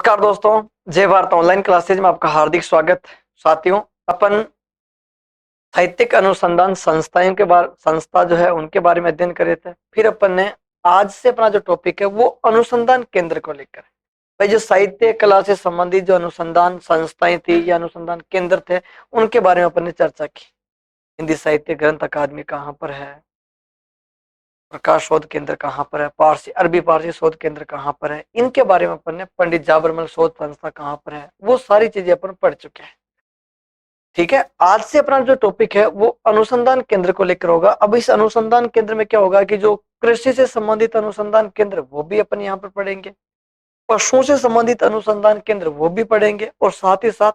नमस्कार दोस्तों, जय भारत ऑनलाइन क्लासेज में आपका हार्दिक स्वागत। साथियों, अपन साहित्यिक अनुसंधान संस्थाओं के बारे संस्था जो है उनके बारे में अध्ययन करे थे। फिर अपन ने आज से अपना जो टॉपिक है वो अनुसंधान केंद्र को लेकर। भाई, जो साहित्य कला से संबंधित जो अनुसंधान संस्थाएं थी या अनुसंधान केंद्र थे उनके बारे में अपन ने चर्चा की। हिंदी साहित्य ग्रंथ अकादमी कहाँ पर है, प्रकाश शोध केंद्र कहाँ पर है, पारसी अरबी पारसी शोध केंद्र कहाँ पर है, इनके बारे में अपन ने पंडित जाबरमल शोध संस्था कहाँ पर है, वो सारी चीजें अपन पढ़ चुके हैं। ठीक है, आज से अपना जो टॉपिक है वो अनुसंधान केंद्र को लेकर होगा। अब इस अनुसंधान केंद्र में क्या होगा कि जो कृषि से संबंधित अनुसंधान केंद्र वो भी अपन यहाँ पर पढ़ेंगे, पशुओं से संबंधित अनुसंधान केंद्र वो भी पढ़ेंगे, और साथ ही साथ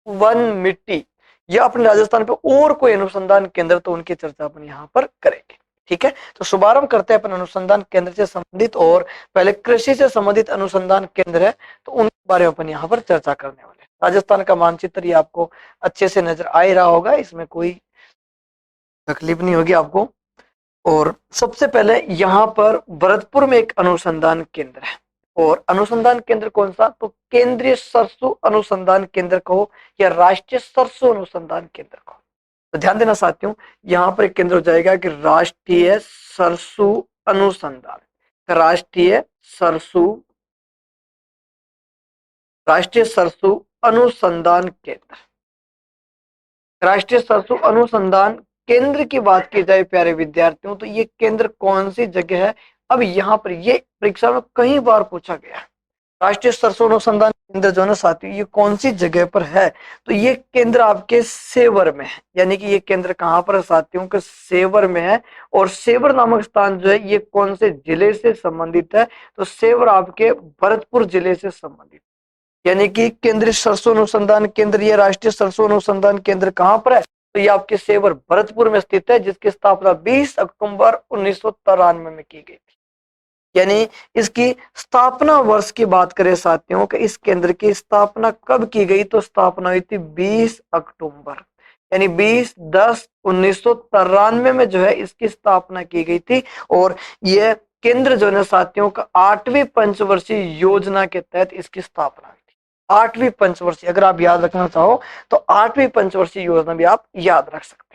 वन मिट्टी या अपने राजस्थान पे और कोई अनुसंधान केंद्र तो उनकी चर्चा अपन यहाँ पर करेंगे। ठीक है, तो शुभारंभ करते हैं अपन अनुसंधान केंद्र से संबंधित, और पहले कृषि से संबंधित अनुसंधान केंद्र है तो उनके बारे में अपन यहाँ पर चर्चा करने वाले हैं। राजस्थान का मानचित्र ये आपको अच्छे से नजर आ ही रहा होगा, इसमें कोई तकलीफ नहीं होगी आपको। और सबसे पहले यहाँ पर भरतपुर में एक अनुसंधान केंद्र है, और अनुसंधान केंद्र कौन सा, तो केंद्रीय सरसों अनुसंधान केंद्र कहो या राष्ट्रीय सरसों अनुसंधान केंद्र कहो। तो ध्यान देना साथियों, यहाँ पर एक केंद्र हो जाएगा कि राष्ट्रीय सरसों अनुसंधान, राष्ट्रीय सरसों अनुसंधान केंद्र। राष्ट्रीय सरसों अनुसंधान केंद्र की बात की जाए प्यारे विद्यार्थियों, तो ये केंद्र कौन सी जगह है। अब यहाँ पर ये परीक्षा में कई बार पूछा गया है, राष्ट्रीय सरसों अनुसंधान केंद्र जो है ना साथियों, ये कौन सी जगह पर है, तो ये केंद्र आपके सेवर में है। यानी कि ये केंद्र कहाँ पर है साथियों के सेवर में है। और सेवर नामक स्थान जो है ये कौन से जिले से संबंधित है, तो सेवर आपके भरतपुर जिले से संबंधित। यानी कि केंद्रीय सरसों अनुसंधान केंद्र या राष्ट्रीय सरसों अनुसंधान केंद्र कहाँ पर है, तो ये आपके सेवर भरतपुर में स्थित है, जिसकी स्थापना 20 अक्टूबर 1993 में की गई थी। यानी इसकी स्थापना वर्ष की बात करें साथियों कि इस केंद्र की स्थापना कब की गई, तो स्थापना हुई थी 20 अक्टूबर, यानी 20/10/1993 में जो है इसकी स्थापना की गई थी। और यह केंद्र जो है साथियों का 8वीं पंचवर्षीय योजना के तहत इसकी स्थापना हुई थी। 8वीं पंचवर्षीय, अगर आप याद रखना चाहो तो 8वीं पंचवर्षीय योजना भी आप याद रख सकते हो।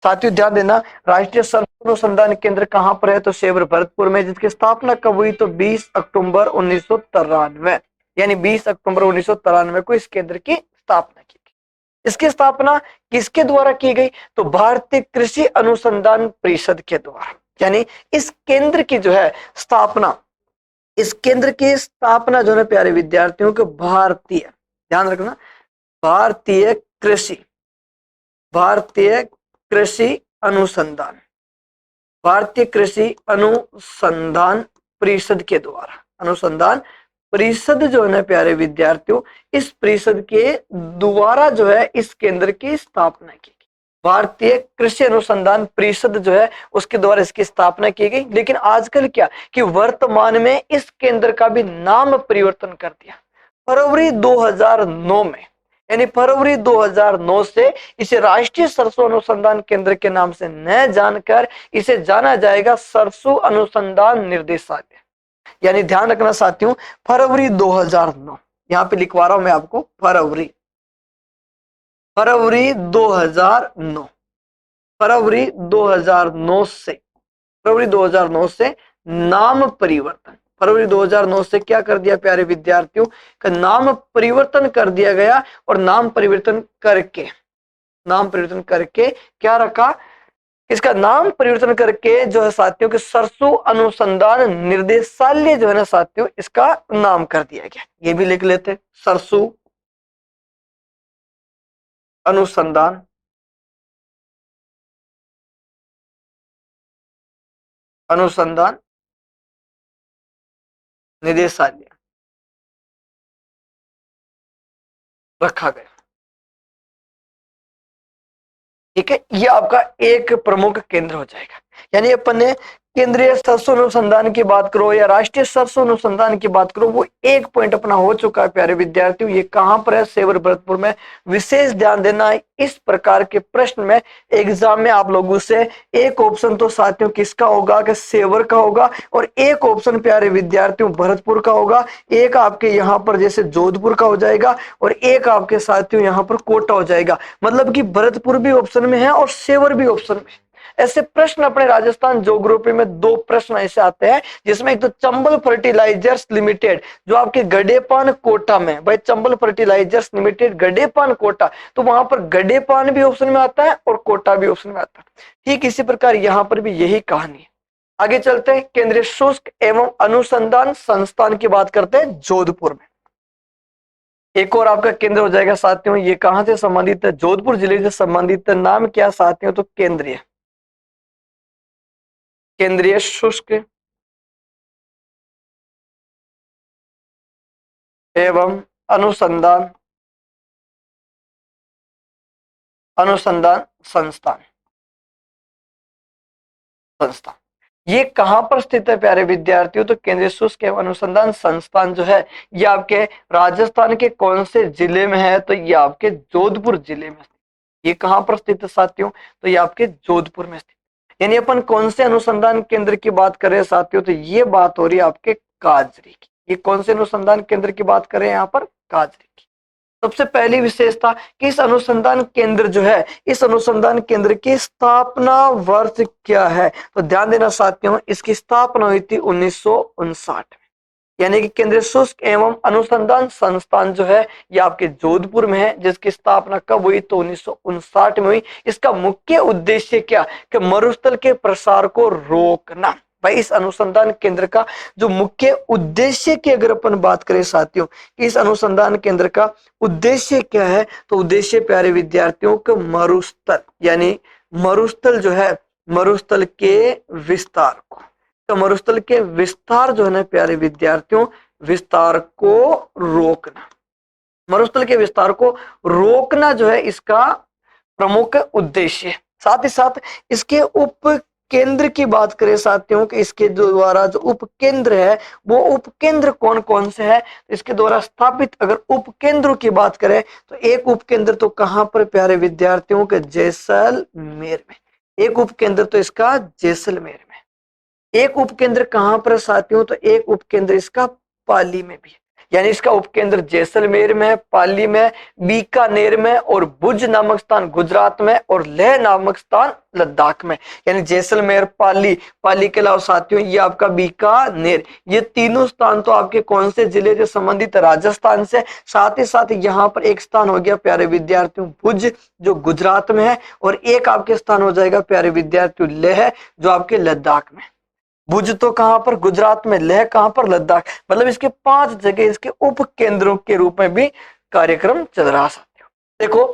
साथियों ध्यान देना, राष्ट्रीय सरसों अनुसंधान केंद्र कहाँ पर है, तो सेवर भरतपुर में, जिसकी स्थापना कब हुई, तो 20 अक्टूबर 1993, यानी 20 अक्टूबर 1993 को इस केंद्र की स्थापना की गई। इसकी स्थापना किसके द्वारा की गई, तो भारतीय कृषि अनुसंधान परिषद के द्वारा। यानी इस केंद्र की जो है स्थापना, इस केंद्र की स्थापना जो है प्यारे विद्यार्थियों के भारतीय, ध्यान रखना, भारतीय कृषि अनुसंधान, भारतीय कृषि अनुसंधान परिषद के द्वारा। अनुसंधान परिषद जो है ना प्यारे विद्यार्थियों, इस परिषद के द्वारा जो है इस केंद्र की स्थापना की गई। भारतीय कृषि अनुसंधान परिषद जो है उसके द्वारा इसकी स्थापना की गई। लेकिन आजकल क्या कि वर्तमान में इस केंद्र का भी नाम परिवर्तन कर दिया फरवरी 2009 में, यानी फरवरी 2009 से इसे राष्ट्रीय सरसों अनुसंधान केंद्र के नाम से न जानकर इसे जाना जाएगा सरसों अनुसंधान निर्देशालय। यानी ध्यान रखना साथियों, फरवरी 2009, यहां पे लिखवा रहा हूं मैं आपको, फरवरी 2009, फरवरी 2009 से नाम परिवर्तन, फरवरी 2009 से क्या कर दिया प्यारे विद्यार्थियों का नाम परिवर्तन कर दिया गया। और नाम परिवर्तन करके क्या रखा, इसका नाम परिवर्तन करके जो है साथियों के सरसों अनुसंधान निर्देशालय जो है ना साथियों, इसका नाम कर दिया गया। ये भी लिख लेते, सरसों अनुसंधान निदेशालय रखा गया। ठीक है, ये आपका एक प्रमुख केंद्र हो जाएगा। यानी अपन ने केंद्रीय सरसों अनुसंधान की बात करो या राष्ट्रीय सरसों अनुसंधान की बात करो, वो एक पॉइंट अपना हो चुका है प्यारे विद्यार्थियों। ये कहां पर है? सेवर भरतपुर में। विशेष ध्यान देना है इस प्रकार के प्रश्न में एग्जाम में आप लोगों से एक ऑप्शन तो साथियों किसका होगा कि सेवर का होगा, और एक ऑप्शन प्यारे विद्यार्थियों भरतपुर का होगा। एक आपके यहाँ पर जैसे जोधपुर का हो जाएगा और एक आपके साथियों यहाँ पर कोटा हो जाएगा। मतलब कि भरतपुर भी ऑप्शन में है और सेवर भी ऑप्शन में। ऐसे प्रश्न अपने राजस्थान ज्योग्राफी में दो प्रश्न ऐसे आते हैं, जिसमें एक तो चंबल फर्टिलाइजर्स लिमिटेड जो आपके गडेपान कोटा में, भाई चंबल फर्टिलाइजर्स लिमिटेड गडेपान कोटा, तो वहां पर गडेपान भी ऑप्शन में आता है और कोटा भी ऑप्शन में आता है। ठीक इसी प्रकार यहां पर भी यही कहानी है। आगे चलते हैं, केंद्रीय शुष्क एवं अनुसंधान संस्थान की बात करते हैं जोधपुर में। एक और आपका केंद्र हो जाएगा साथियों, ये कहां से संबंधित है? जोधपुर जिले से संबंधित है। नाम क्या साथियों? तो केंद्रीय शुष्क एवं अनुसंधान अनुसंधान संस्थान संस्थान। ये कहां पर स्थित है प्यारे विद्यार्थियों? तो केंद्रीय शुष्क एवं अनुसंधान संस्थान जो है ये आपके राजस्थान के कौन से जिले में है? तो ये आपके जोधपुर जिले में। ये कहां पर स्थित है साथियों? तो ये आपके जोधपुर में स्थित। यानी अपन कौन से अनुसंधान केंद्र की बात कर रहे हैं साथियों? तो ये बात हो रही है आपके काजरी की। ये कौन से अनुसंधान केंद्र की बात कर रहे हैं यहाँ पर? काजरी की। सबसे पहली विशेषता कि इस अनुसंधान केंद्र जो है, इस अनुसंधान केंद्र की स्थापना वर्ष क्या है? तो ध्यान देना साथियों, इसकी स्थापना हुई थी 1959 में। यानी कि केंद्रीय शुष्क एवं अनुसंधान संस्थान जो है ये आपके जोधपुर में है, जिसकी स्थापना कब हुई? तो 1959 में हुई। इसका मुख्य उद्देश्य क्या? कि मरुस्थल के प्रसार को रोकना। भाई इस अनुसंधान केंद्र का जो मुख्य उद्देश्य की अगर अपन बात करें साथियों, कि इस अनुसंधान केंद्र का उद्देश्य क्या है, तो उद्देश्य प्यारे विद्यार्थियों के मरुस्थल, यानी मरुस्थल जो है, मरुस्थल के विस्तार को, तो मरुस्थल के विस्तार जो है ना प्यारे विद्यार्थियों, विस्तार को रोकना। मरुस्थल के विस्तार को रोकना जो है इसका प्रमुख उद्देश्य। साथ ही साथ इसके उप केंद्र की बात करें साथियों, कि इसके द्वारा जो उपकेंद्र है वो उपकेंद्र कौन कौन से है? इसके द्वारा स्थापित अगर उपकेंद्रों की बात करें तो एक उपकेंद्र तो कहां पर प्यारे विद्यार्थियों के? जैसलमेर में। एक उपकेंद्र तो इसका जैसलमेर में। एक उपकेंद्र कहां पर साथियों? तो एक उपकेंद्र इसका पाली में भी है। यानी इसका उपकेंद्र जैसलमेर में, पाली में, बीकानेर में और भुज नामक स्थान गुजरात में और लेह नामक स्थान लद्दाख में। यानी जैसलमेर, पाली, पाली के अलावा साथियों ये आपका बीकानेर, ये तीनों स्थान तो आपके कौन से जिले से संबंधित? राजस्थान से। साथ ही साथ यहाँ पर एक स्थान हो गया प्यारे विद्यार्थियों भुज जो गुजरात में है, और एक आपके स्थान हो जाएगा प्यारे विद्यार्थियों लेह जो आपके लद्दाख में। भुज तो कहां पर? गुजरात में। लेह कहां पर? लद्दाख। मतलब इसके 5 जगह इसके उप केंद्रों के रूप में भी कार्यक्रम चल रहा साथियों। देखो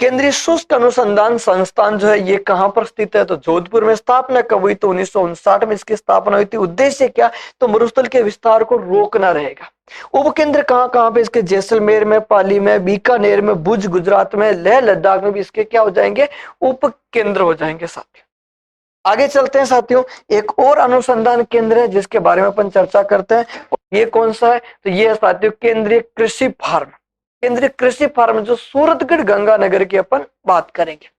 केंद्रीय शुष्क अनुसंधान संस्थान जो है ये कहां पर स्थित है? तो जोधपुर में। स्थापना कब हुई? तो 1959 में इसकी स्थापना हुई थी। उद्देश्य क्या? तो मरुस्थल के विस्तार को रोकना रहेगा। उपकेंद्र कहां कहां पे इसके? जैसलमेर में, पाली में, बीकानेर में, भुज गुजरात में, लेह लद्दाख में भी इसके क्या हो जाएंगे? उप केंद्र हो जाएंगे साथियों। आगे चलते हैं साथियों, एक और अनुसंधान केंद्र है जिसके बारे में अपन चर्चा करते हैं। ये कौन सा है? तो ये है साथियों केंद्रीय कृषि फार्म। केंद्रीय कृषि फार्म जो सूरतगढ़ गंगानगर की अपन बात करेंगे।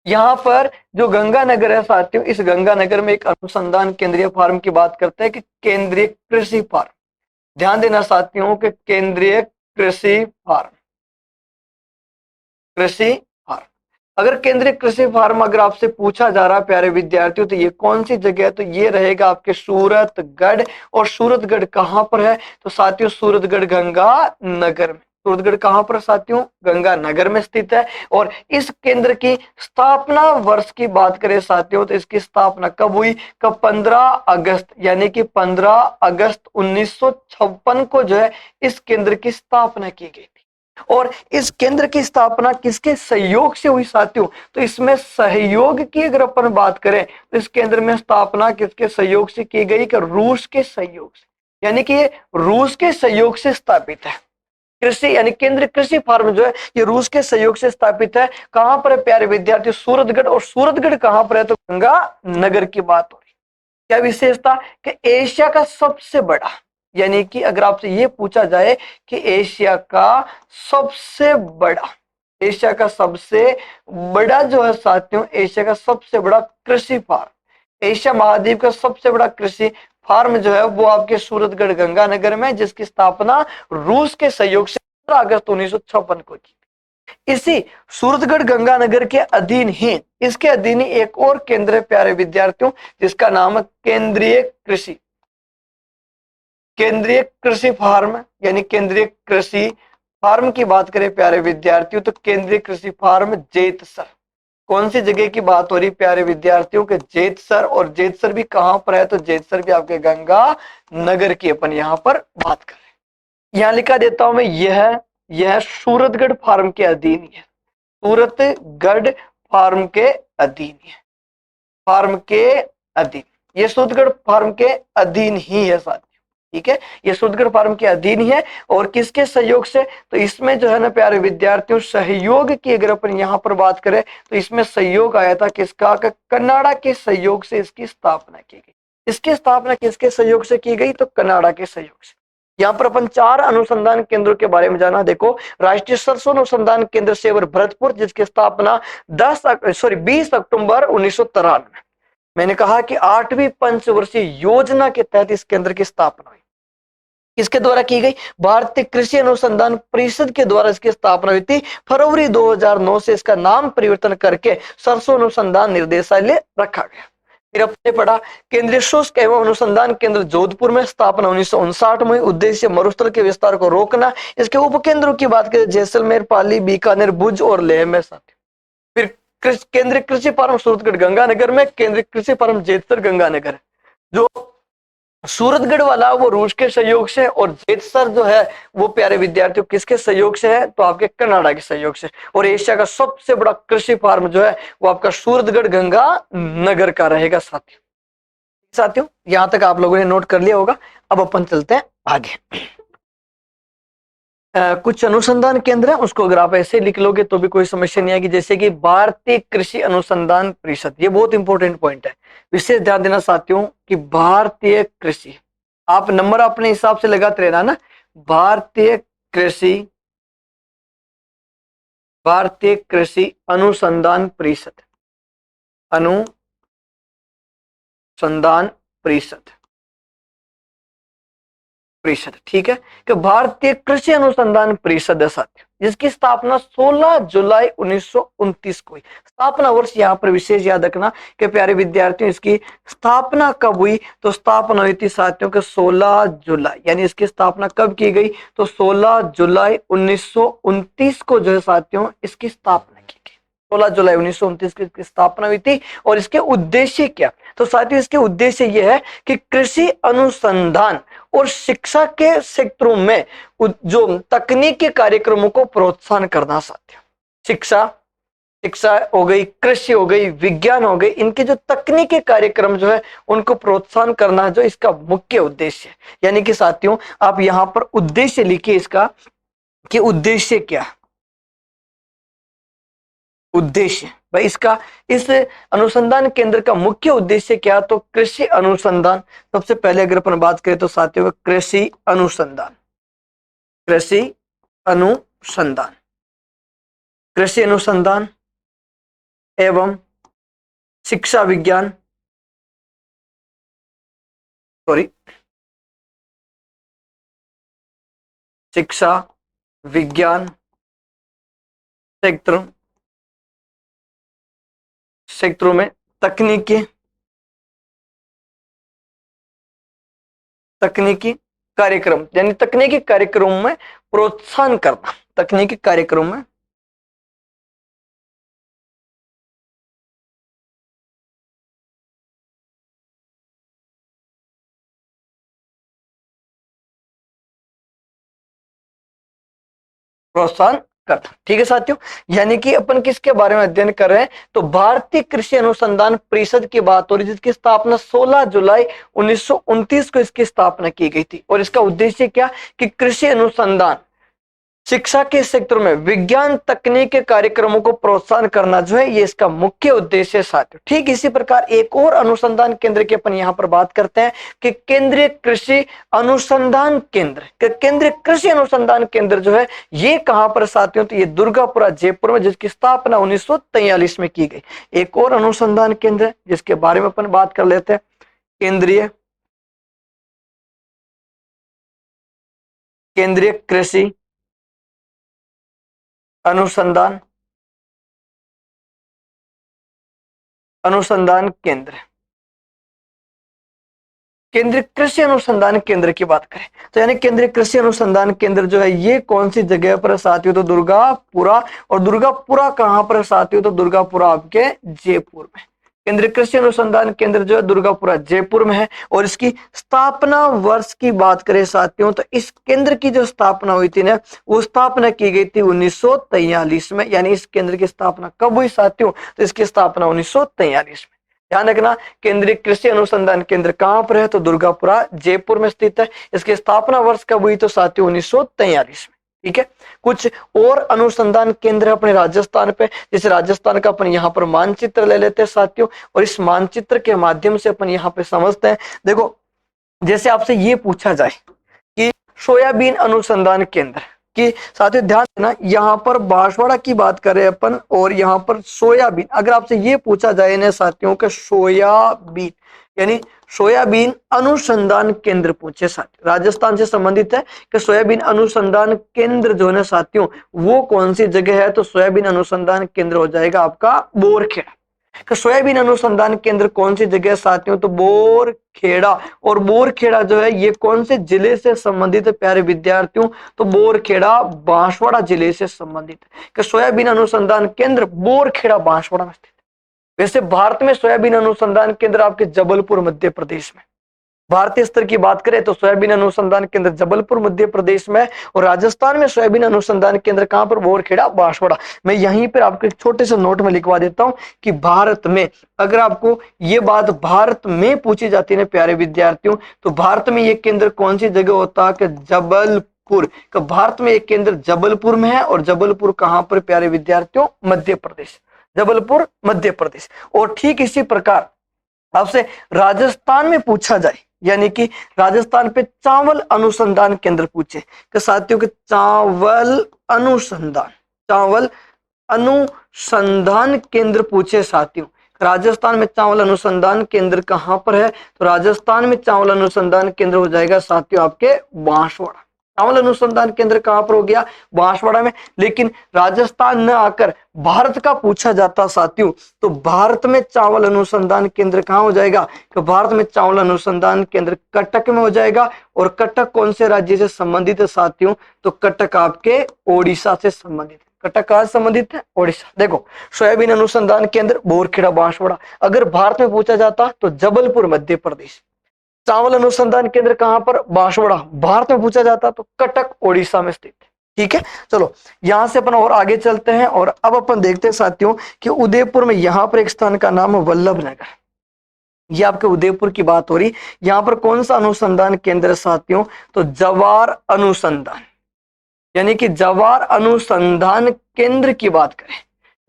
यहाँ पर जो गंगानगर है साथियों, इस गंगानगर में एक अनुसंधान केंद्रीय फार्म की बात करते हैं कि केंद्रीय कृषि फार्म। ध्यान देना साथियों कि केंद्रीय कृषि फार्म, कृषि फार्म। अगर केंद्रीय कृषि फार्म अगर आपसे पूछा जा रहा है प्यारे विद्यार्थियों तो ये कौन सी जगह है? तो ये रहेगा आपके सूरतगढ़। और सूरतगढ़ कहां पर है? तो साथियों सूरतगढ़ गंगानगर में। सूरतगढ़ कहां पर साथियों? गंगानगर में स्थित है। और इस केंद्र की स्थापना वर्ष की बात करें साथियों तो इसकी स्थापना कब हुई? कब? 15 अगस्त, यानी कि 15 अगस्त 1956 को जो है इस केंद्र की स्थापना की गई। और इस केंद्र की स्थापना किसके सहयोग से हुई साथियों? तो इसमें सहयोग की अगर अपन बात करें तो इस केंद्र में स्थापना किसके सहयोग से की गई? कि रूस के सहयोग से। यानी कि ये रूस के सहयोग से स्थापित है। कृषि यानी केंद्रीय कृषि फार्म जो है ये रूस के सहयोग से स्थापित है। कहां पर है प्यारे विद्यार्थी? सूरतगढ़। और सूरतगढ़ कहां पर है? तो गंगा नगर की बात हो रही। क्या विशेषता? कि एशिया का सबसे बड़ा, यानी कि अगर आपसे ये पूछा जाए कि एशिया का सबसे बड़ा, एशिया का सबसे बड़ा जो है साथियों, एशिया का सबसे बड़ा कृषि फार्म, एशिया महाद्वीप का सबसे बड़ा कृषि फार्म जो है वो आपके सूरतगढ़ गंगानगर में, जिसकी स्थापना रूस के सहयोग से 15 अगस्त 1956 को की। इसी सूरतगढ़ गंगानगर के अधीन ही, इसके अधीन ही एक और केंद्र है प्यारे विद्यार्थियों, जिसका नाम है केंद्रीय कृषि फार्म, यानी केंद्रीय कृषि फार्म की बात करें प्यारे विद्यार्थियों तो केंद्रीय कृषि फार्म जेतसर। कौन सी जगह की बात हो रही प्यारे विद्यार्थियों के? जेतसर। और जेतसर भी कहां पर है? तो जेतसर भी आपके गंगा नगर की अपन यहां पर बात कर रहे हैं। यहां लिखा देता हूं मैं, यह सूरतगढ़ फार्म के अधीन ही है, सूरतगढ़ फार्म के अधीन है, फार्म के अधीन, ये सूरतगढ़ फार्म के अधीन ही है साथियों। ठीक है, ये सूरतगढ़ फार्म के अधीन ही है। और किसके सहयोग से? तो इसमें जो है ना प्यारे विद्यार्थियों, सहयोग की अगर अपन यहाँ पर बात करें तो इसमें सहयोग आया था किसका? कनाडा के सहयोग से इसकी स्थापना की गई। इसकी स्थापना किसके सहयोग से की गई? तो कनाडा के सहयोग से। यहाँ पर अपन 4 अनुसंधान केंद्रों के बारे में जाना। देखो, राष्ट्रीय सरसों अनुसंधान केंद्र सेवर भरतपुर, जिसकी स्थापना 20 अक्टूबर 1993, मैंने कहा कि 8वीं पंचवर्षीय योजना के तहत इस केंद्र की स्थापना हुई। किसके द्वारा की गई? भारतीय कृषि अनुसंधान परिषद के द्वारा इसकी स्थापना हुई थी। फरवरी 2009 से इसका नाम परिवर्तन करके सरसों अनुसंधान निर्देशालय रखा गया। फिर अपने पढ़ा केंद्रीय शुष्क एवं अनुसंधान केंद्र जोधपुर में, स्थापना 1959 में। उद्देश्य मरुस्थल के विस्तार को रोकना। इसके उपकेंद्रों की बात करें जैसलमेर, पाली, बीकानेर, भुज और लेह में साथियों। फिर केंद्रीय कृषि फार्म सूरतगढ़ गंगानगर में, केंद्रीय कृषि फार्म जेतसर गंगानगर। जो सूरतगढ़ वाला वो रूस के सहयोग से, और जेतसर जो है वो प्यारे विद्यार्थियों किसके सहयोग से है? तो आपके कनाडा के सहयोग से। और एशिया का सबसे बड़ा कृषि फार्म जो है वो आपका सूरतगढ़ गंगा नगर का रहेगा साथियों। साथियों यहां तक आप लोगों ने नोट कर लिया होगा। अब अपन चलते हैं आगे। कुछ अनुसंधान केंद्र है, उसको अगर आप ऐसे लिख लोगे तो भी कोई समस्या नहीं आएगी। जैसे कि भारतीय कृषि अनुसंधान परिषद, ये बहुत इंपॉर्टेंट पॉइंट है, विशेष ध्यान देना साथियों कि भारतीय कृषि, आप नंबर अपने हिसाब से लगाते रहना ना। भारतीय कृषि अनुसंधान परिषद, अनुसंधान परिषद, ठीक है, कि भारतीय कृषि अनुसंधान परिषद है साथियों, जिसकी स्थापना 16 जुलाई 1929 को हुई। स्थापना वर्ष यहाँ पर विशेष याद रखना कि प्यारे विद्यार्थियों, इसकी स्थापना कब हुई? तो स्थापना हुई थी साथियों के 16 जुलाई, यानी इसकी स्थापना कब की गई? तो 16 जुलाई 1929 को जो है साथियों इसकी स्थापना की गई। 16 जुलाई 1929 की इसकी स्थापना हुई थी। और इसके उद्देश्य क्या? तो साथियों इसके उद्देश्य यह है कि कृषि अनुसंधान और शिक्षा के क्षेत्रों में जो तकनीकी कार्यक्रमों को प्रोत्साहन करना साथियों। शिक्षा हो गई, कृषि हो गई, विज्ञान हो गई, इनके जो तकनीकी कार्यक्रम जो है उनको प्रोत्साहन करना जो इसका मुख्य उद्देश्य है। यानी कि साथियों आप यहां पर उद्देश्य लिखिए इसका कि उद्देश्य क्या, उद्देश्य भाई इसका, इस अनुसंधान केंद्र का मुख्य उद्देश्य क्या? तो कृषि अनुसंधान। सबसे पहले अगर अपन बात करें तो साथियों कृषि अनुसंधान, कृषि अनुसंधान, कृषि अनुसंधान एवं शिक्षा विज्ञान, शिक्षा विज्ञान क्षेत्रों में तकनीकी कार्यक्रम, यानी तकनीकी कार्यक्रमों में प्रोत्साहन करना, तकनीकी कार्यक्रम में प्रोत्साहन करना। ठीक है साथियों, यानी कि अपन किसके बारे में अध्ययन कर रहे हैं? तो भारतीय कृषि अनुसंधान परिषद की बात हो रही है, जिसकी स्थापना 16 जुलाई 1929 को इसकी स्थापना की गई थी। और इसका उद्देश्य क्या? कि कृषि अनुसंधान शिक्षा के क्षेत्र में विज्ञान तकनीक के कार्यक्रमों को प्रोत्साहन करना जो है ये इसका मुख्य उद्देश्य है साथियों। ठीक इसी प्रकार एक और अनुसंधान केंद्र की अपन यहाँ पर बात करते हैं कि केंद्रीय कृषि अनुसंधान केंद्र। केंद्रीय कृषि अनुसंधान केंद्र जो है ये कहां पर साथियों, तो ये दुर्गापुरा जयपुर में, जिसकी स्थापना 1943 में की गई। एक और अनुसंधान केंद्र जिसके बारे में अपन बात कर लेते हैं, केंद्रीय कृषि अनुसंधान केंद्र। केंद्रीय कृषि अनुसंधान केंद्र की बात करें तो यानी केंद्रीय कृषि अनुसंधान केंद्र जो है ये कौन सी जगह पर साथियों, तो दुर्गापुरा। और दुर्गापुरा कहां पर साथियों, तो दुर्गापुरा आपके जयपुर में। केंद्रीय कृषि अनुसंधान केंद्र जो है दुर्गापुरा जयपुर में है। और इसकी स्थापना वर्ष की बात करें साथियों, तो इस केंद्र की जो स्थापना हुई थी ना, वो स्थापना की गई थी 1943 में। यानी इस केंद्र की स्थापना कब हुई साथियों, तो इसकी स्थापना 1943 में। ध्यान रखना, केंद्रीय कृषि अनुसंधान केंद्र कहां पर है, तो दुर्गापुरा जयपुर में स्थित है। इसकी स्थापना वर्ष कब हुई, तो साथियों 1943 में। ठीक है, कुछ और अनुसंधान केंद्र अपने राजस्थान पे, जैसे राजस्थान का अपन यहाँ पर मानचित्र ले लेते हैं साथियों, और इस मानचित्र के माध्यम से अपन यहाँ पे समझते हैं। देखो, जैसे आपसे ये पूछा जाए कि सोयाबीन अनुसंधान केंद्र कि साथियों ध्यान देना, यहाँ पर बांसवाड़ा की बात करें अपन और यहाँ पर सोयाबीन, अगर आपसे ये पूछा जाए ना साथियों के सोयाबीन यानी सोयाबीन अनुसंधान केंद्र पूछे साथियों, राजस्थान से संबंधित है कि सोयाबीन अनुसंधान केंद्र जो है ना साथियों वो कौन सी जगह है, तो सोयाबीन अनुसंधान केंद्र हो जाएगा आपका बोरखेड़ा। कि सोयाबीन अनुसंधान केंद्र कौन सी जगह साथियों, तो बोरखेड़ा। और बोरखेड़ा जो है ये कौन से जिले से संबंधित है प्यारे विद्यार्थियों, तो बोरखेड़ा बांसवाड़ा जिले से संबंधित है। कि सोयाबीन अनुसंधान केंद्र बोरखेड़ा बांसवाड़ा में स्थित है। वैसे भारत में सोयाबीन अनुसंधान केंद्र आपके जबलपुर मध्य प्रदेश में, भारतीय स्तर की बात करें तो सोयाबीन अनुसंधान केंद्र जबलपुर मध्य प्रदेश में। और राजस्थान में सोयाबीन अनुसंधान केंद्र कहां पर, बोरखेड़ा बांसवाड़ा। मैं यहीं पर आपको एक छोटे से नोट में लिखवा देता हूं कि भारत में, अगर आपको ये बात भारत में पूछी जाती है प्यारे विद्यार्थियों, तो भारत में ये केंद्र कौन सी जगह होता है कि जबलपुर। भारत में एक केंद्र जबलपुर में है, और जबलपुर कहां पर प्यारे विद्यार्थियों, मध्य प्रदेश, जबलपुर मध्य प्रदेश। और ठीक इसी प्रकार आपसे राजस्थान में पूछा जाए, यानी कि राजस्थान पे चावल अनुसंधान केंद्र पूछे कि साथियों के चावल अनुसंधान केंद्र पूछे साथियों, राजस्थान में चावल अनुसंधान केंद्र कहां पर है, तो राजस्थान में चावल अनुसंधान केंद्र हो जाएगा साथियों आपके बांसवाड़ा। चावल अनुसंधान केंद्र कहां पर हो गया, बांसवाड़ा में। लेकिन राजस्थान न आकर भारत का पूछा जाता साथियों, तो भारत में चावल अनुसंधान केंद्र कहां हो जाएगा, तो भारत में चावल अनुसंधान केंद्र कटक में हो जाएगा। और कटक कौन से राज्य से संबंधित है साथियों, तो कटक आपके ओडिशा से संबंधित है। कटक कहां संबंधित है, ओडिशा। देखो, सोयाबीन अनुसंधान केंद्र बोरखेड़ा बांसवाड़ा, अगर भारत में पूछा जाता तो जबलपुर मध्य प्रदेश। चावल अनुसंधान केंद्र कहां पर, बांसवाड़ा, भारत में पूछा जाता तो कटक ओडिशा में स्थित है। ठीक है, चलो यहां से अपन और आगे चलते हैं। और अब अपन देखते हैं साथियों कि उदयपुर में यहां पर एक स्थान का नाम है वल्लभ नगर। ये आपके उदयपुर की बात हो रही। यहां पर कौन सा अनुसंधान केंद्र है साथियों, तो जवार अनुसंधान, यानी कि जवार अनुसंधान केंद्र की बात करें,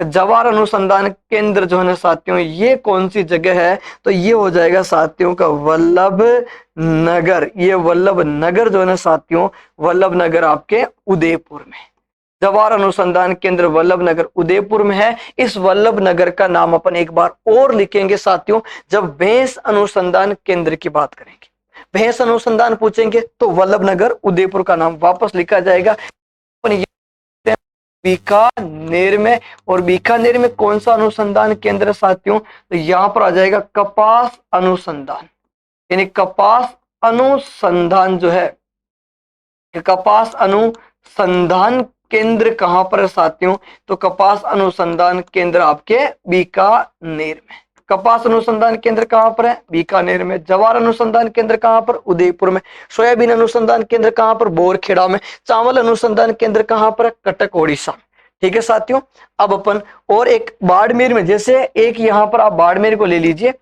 जवार अनुसंधान केंद्र जो है ना साथियों ये कौन सी जगह है, तो ये हो जाएगा साथियों का वल्लभ नगर। ये वल्लभ नगर जो है ना साथियों, वल्लभ नगर आपके उदयपुर में। जवार अनुसंधान केंद्र वल्लभ नगर उदयपुर में है। इस वल्लभ नगर का नाम अपन एक बार और लिखेंगे साथियों जब भैंस अनुसंधान केंद्र की बात करेंगे। भैंस अनुसंधान पूछेंगे तो वल्लभ नगर उदयपुर का नाम वापस लिखा जाएगा। बीकानेर में, और बीकानेर में कौन सा अनुसंधान केंद्र साथियों, तो यहां पर आ जाएगा कपास अनुसंधान, यानी कपास अनुसंधान जो है, कपास अनुसंधान केंद्र कहां पर है साथियों, तो कपास अनुसंधान केंद्र आपके बीकानेर में। कपास अनुसंधान केंद्र कहां पर है, बीकानेर में। जवार अनुसंधान केंद्र कहां पर, उदयपुर में। सोयाबीन अनुसंधान केंद्र कहां पर, बोरखेड़ा में। चावल अनुसंधान केंद्र कहां पर है, कटक ओडिशा। ठीक है साथियों, अब अपन और एक बाड़मेर में, जैसे एक यहां पर आप बाड़मेर को ले लीजिए,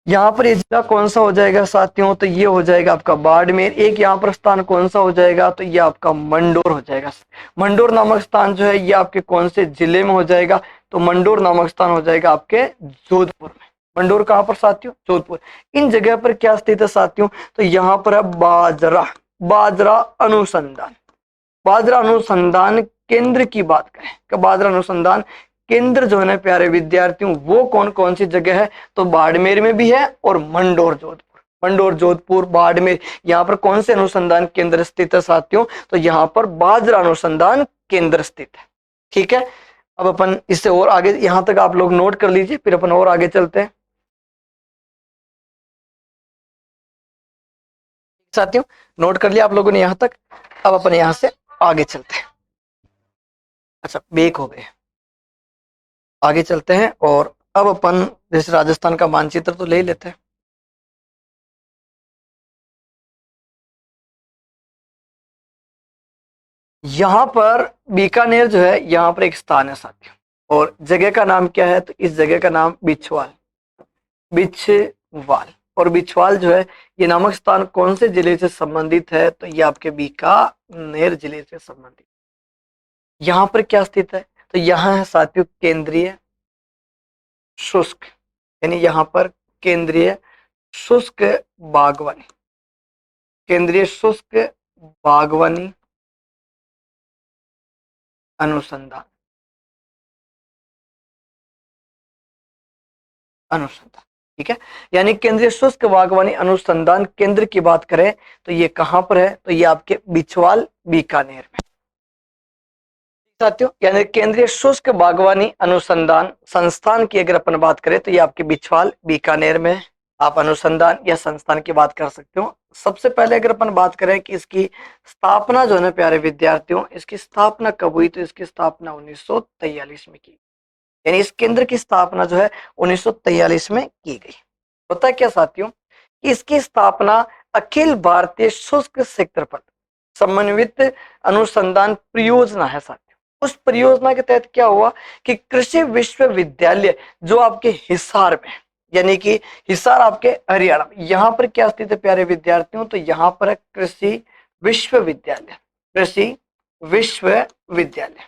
यहाँ पर ये जिला कौन सा हो जाएगा साथियों, तो ये हो जाएगा आपका बाड़मेर। एक यहाँ पर स्थान कौन सा हो जाएगा, तो ये आपका मंडोर हो जाएगा। मंडोर नामक स्थान जो है ये आपके कौन से जिले में हो जाएगा, तो मंडोर नामक स्थान हो जाएगा आपके जोधपुर में। मंडोर कहाँ पर साथियों, जोधपुर। इन जगह पर क्या स्थित है साथियों, तो यहाँ पर है बाजरा, बाजरा अनुसंधान, बाजरा अनुसंधान केंद्र की बात करें कि बाजरा अनुसंधान केंद्र जो है ना प्यारे विद्यार्थियों, वो कौन कौन सी जगह है, तो बाड़मेर में भी है और मंडोर जोधपुर, मंडोर जोधपुर बाड़मेर, यहाँ पर कौन से अनुसंधान केंद्र स्थित है साथियों, तो यहाँ पर बाजरा अनुसंधान केंद्र स्थित है। ठीक है, अब अपन इससे और आगे, यहां तक आप लोग नोट कर लीजिए, फिर अपन और आगे चलते हैं साथियों। नोट कर लिया आप लोगों ने यहां तक, अब अपन यहां से आगे चलते हैं। अच्छा बेक हो गए, आगे चलते हैं। और अब अपन जैसे राजस्थान का मानचित्र तो ले लेते हैं। यहां पर बीकानेर जो है, यहां पर एक स्थान है साथियों, और जगह का नाम क्या है, तो इस जगह का नाम बिछवाल, बिछवाल। और बिछवाल जो है ये नामक स्थान कौन से जिले से संबंधित है, तो ये आपके बीकानेर जिले से संबंधित। यहां पर क्या स्थित है, तो यहां है साथियों केंद्रीय शुष्क, यानी यहां पर केंद्रीय शुष्क बागवानी, केंद्रीय शुष्क बागवानी अनुसंधान, अनुसंधान। ठीक है, यानी केंद्रीय शुष्क बागवानी अनुसंधान केंद्र की बात करें तो ये कहां पर है, तो ये आपके बिछवाल बीकानेर में साथियों। यानी केंद्रीय शुष्क बागवानी अनुसंधान संस्थान की अगर अपन बात करें तो ये आपके बिछवाल बीकानेर में। आप अनुसंधान या संस्थान की बात कर सकते हो। सबसे पहले अगर अपन बात करें कि इसकी स्थापना जो है ना प्यारे विद्यार्थियों, इसकी स्थापना कब हुई, तो इसकी स्थापना 1943 में की, यानी इस केंद्र की स्थापना जो है 1943 में की गई। होता है क्या साथियों कि इसकी स्थापना अखिल भारतीय शुष्क क्षेत्रफल समन्वित अनुसंधान परियोजना है साथियों। उस परियोजना के तहत क्या हुआ कि कृषि विश्वविद्यालय जो आपके हिसार में, यानी कि हिसार आपके हरियाणा में, यहाँ पर क्या स्थित है प्यारे विद्यार्थियों, तो यहाँ पर है कृषि विश्वविद्यालय, कृषि विश्वविद्यालय,